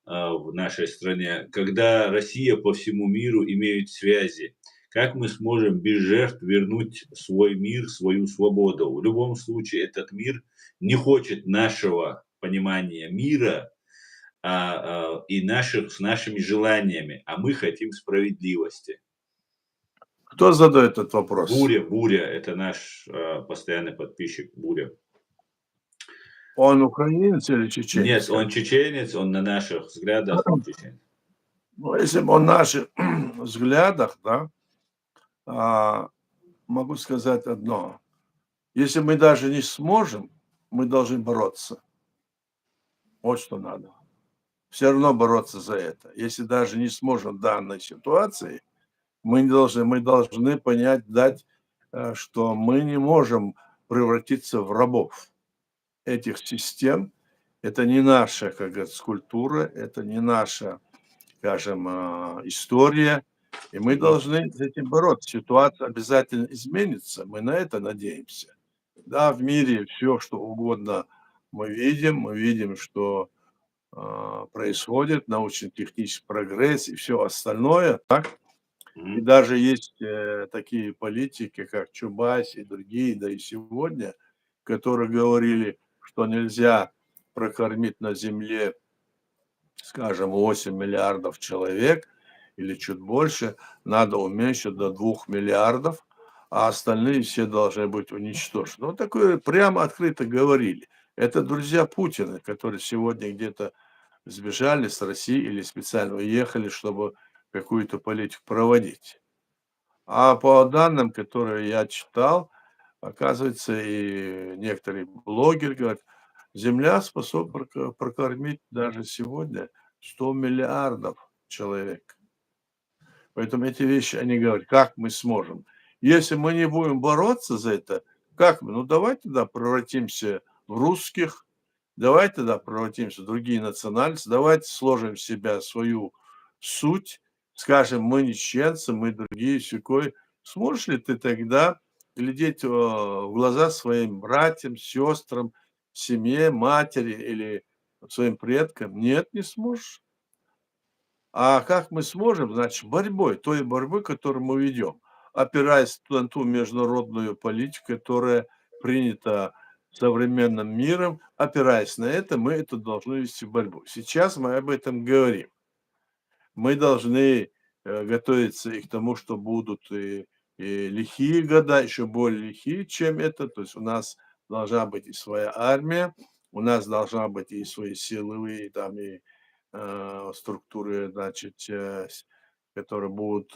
в нашей стране, когда Россия по всему миру имеет связи? Как мы сможем без жертв вернуть свой мир, свою свободу? В любом случае этот мир не хочет нашего понимания мира и с нашими желаниями, а мы хотим справедливости. Кто задает этот вопрос? Буря, это наш постоянный подписчик, Буря. Он украинец или Нет, чеченец? он чеченец, он на наших взглядах чеченец. Ну, если бы он на наших взглядах, да, могу сказать одно. Если мы даже не сможем, мы должны бороться. Вот что надо. Все равно бороться за это. Если даже не сможем в данной ситуации, мы должны понять, дать, что мы не можем превратиться в рабов этих систем. Это не наша, как говорится, культура, это не наша, скажем, история. И мы должны с этим бороться. Ситуация обязательно изменится. Мы на это надеемся. Да, в мире все, что угодно мы видим, что происходит, научно-технический прогресс и все остальное, так? И даже есть такие политики, как Чубайс и другие, да и сегодня, которые говорили, что нельзя прокормить на земле, скажем, 8 миллиардов человек или чуть больше, надо уменьшить до 2 миллиардов, а остальные все должны быть уничтожены. Вот такое прямо открыто говорили. Это друзья Путина, которые сегодня где-то сбежали с России или специально уехали, чтобы какую-то политику проводить. А по данным, которые я читал, оказывается, и некоторые блогеры говорят, Земля способна прокормить даже сегодня 100 миллиардов человек. Поэтому эти вещи, они говорят, как мы сможем. Если мы не будем бороться за это, как мы? Ну, давай тогда превратимся в русских, давай тогда превратимся в другие национальности, давайте сложим в себя свою суть, скажем, мы не чеченцы, мы другие, сякой. Сможешь ли ты тогда глядеть в глаза своим братьям, сестрам, семье, матери или своим предкам? Нет, не сможешь. А как мы сможем? Значит, той борьбой, которую мы ведем, опираясь на ту международную политику, которая принята современным миром, опираясь на это, мы это должны вести борьбу. Сейчас мы об этом говорим. Мы должны готовиться и к тому, что будут и лихие года, еще более лихие, чем это. То есть у нас должна быть и своя армия, у нас должна быть и свои силовые там, и структуры, значит, которые будут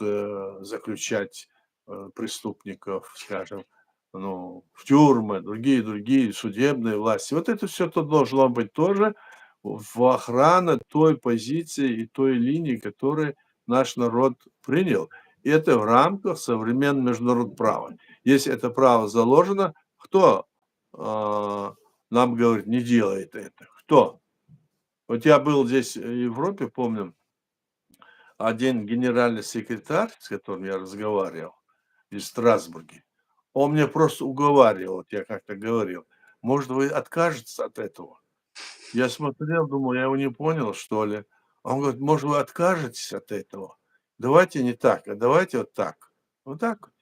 заключать преступников, скажем, ну, в тюрьмы, другие судебные власти. Вот это все то должно быть тоже в охрану той позиции и той линии, которую наш народ принял. И это в рамках современного международного права. Если это право заложено, кто нам говорит, не делает это? Кто? Вот я был здесь в Европе, помню, один генеральный секретарь, с которым я разговаривал, из Страсбурге, он мне просто уговаривал, вот я как-то говорил, может, вы откажетесь от этого? Я смотрел, думаю, я его не понял, что ли. Он говорит, может, вы откажетесь от этого? Давайте не так, а давайте вот так. Вот так.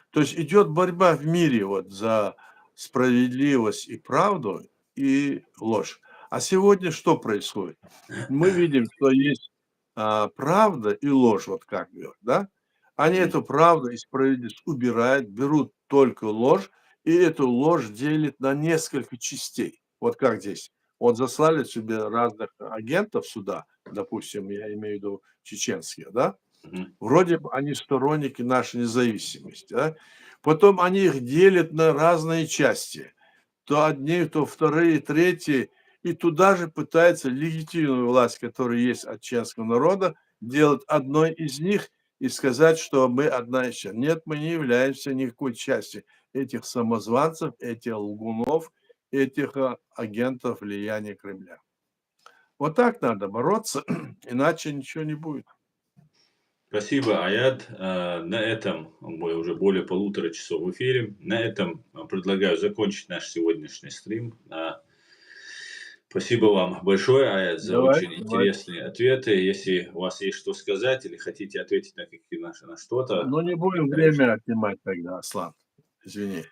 То есть идет борьба в мире вот за справедливость и правду и ложь. А сегодня что происходит? Мы видим, что есть правда и ложь, вот как говорят, да? Они эту правду и справедливость убирают, берут только ложь, и эту ложь делят на несколько частей. Вот как здесь. Вот заслали себе разных агентов сюда, допустим, я имею в виду чеченские, да? Мгм. Вроде бы они сторонники нашей независимости, да? Потом они их делят на разные части. То одни, то вторые, третьи. И туда же пытается легитимную власть, которая есть от чеченского народа, делать одной из них и сказать, что мы одна из часть. Нет, мы не являемся никакой частью этих самозванцев, этих лгунов, этих агентов влияния Кремля. Вот так надо бороться, иначе ничего не будет. Спасибо, Аят. На этом мы уже более 1,5 часа в эфире. На этом предлагаю закончить наш сегодняшний стрим. Спасибо вам большое, Аят, за Давай, очень давай. интересные ответы. Если у вас есть что сказать или хотите ответить на что-то, Ну, не будем время отнимать тогда, Аслан. Извини.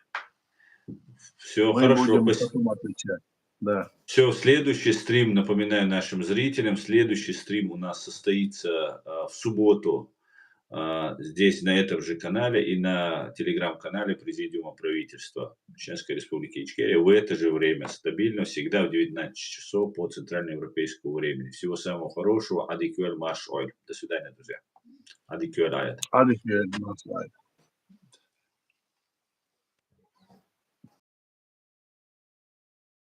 все Мы хорошо. будем потом отвечать. Да. Все, следующий стрим, напоминаю нашим зрителям, следующий стрим у нас состоится в субботу здесь, на этом же канале и на телеграм-канале Президиума правительства Чеченской Республики Ичкерия в это же время, стабильно, всегда в 19 часов по центральноевропейскому времени. Всего самого хорошего. Адикюэль Маш Ойль. До свидания, друзья. Адикюэль Аят. Адыгея,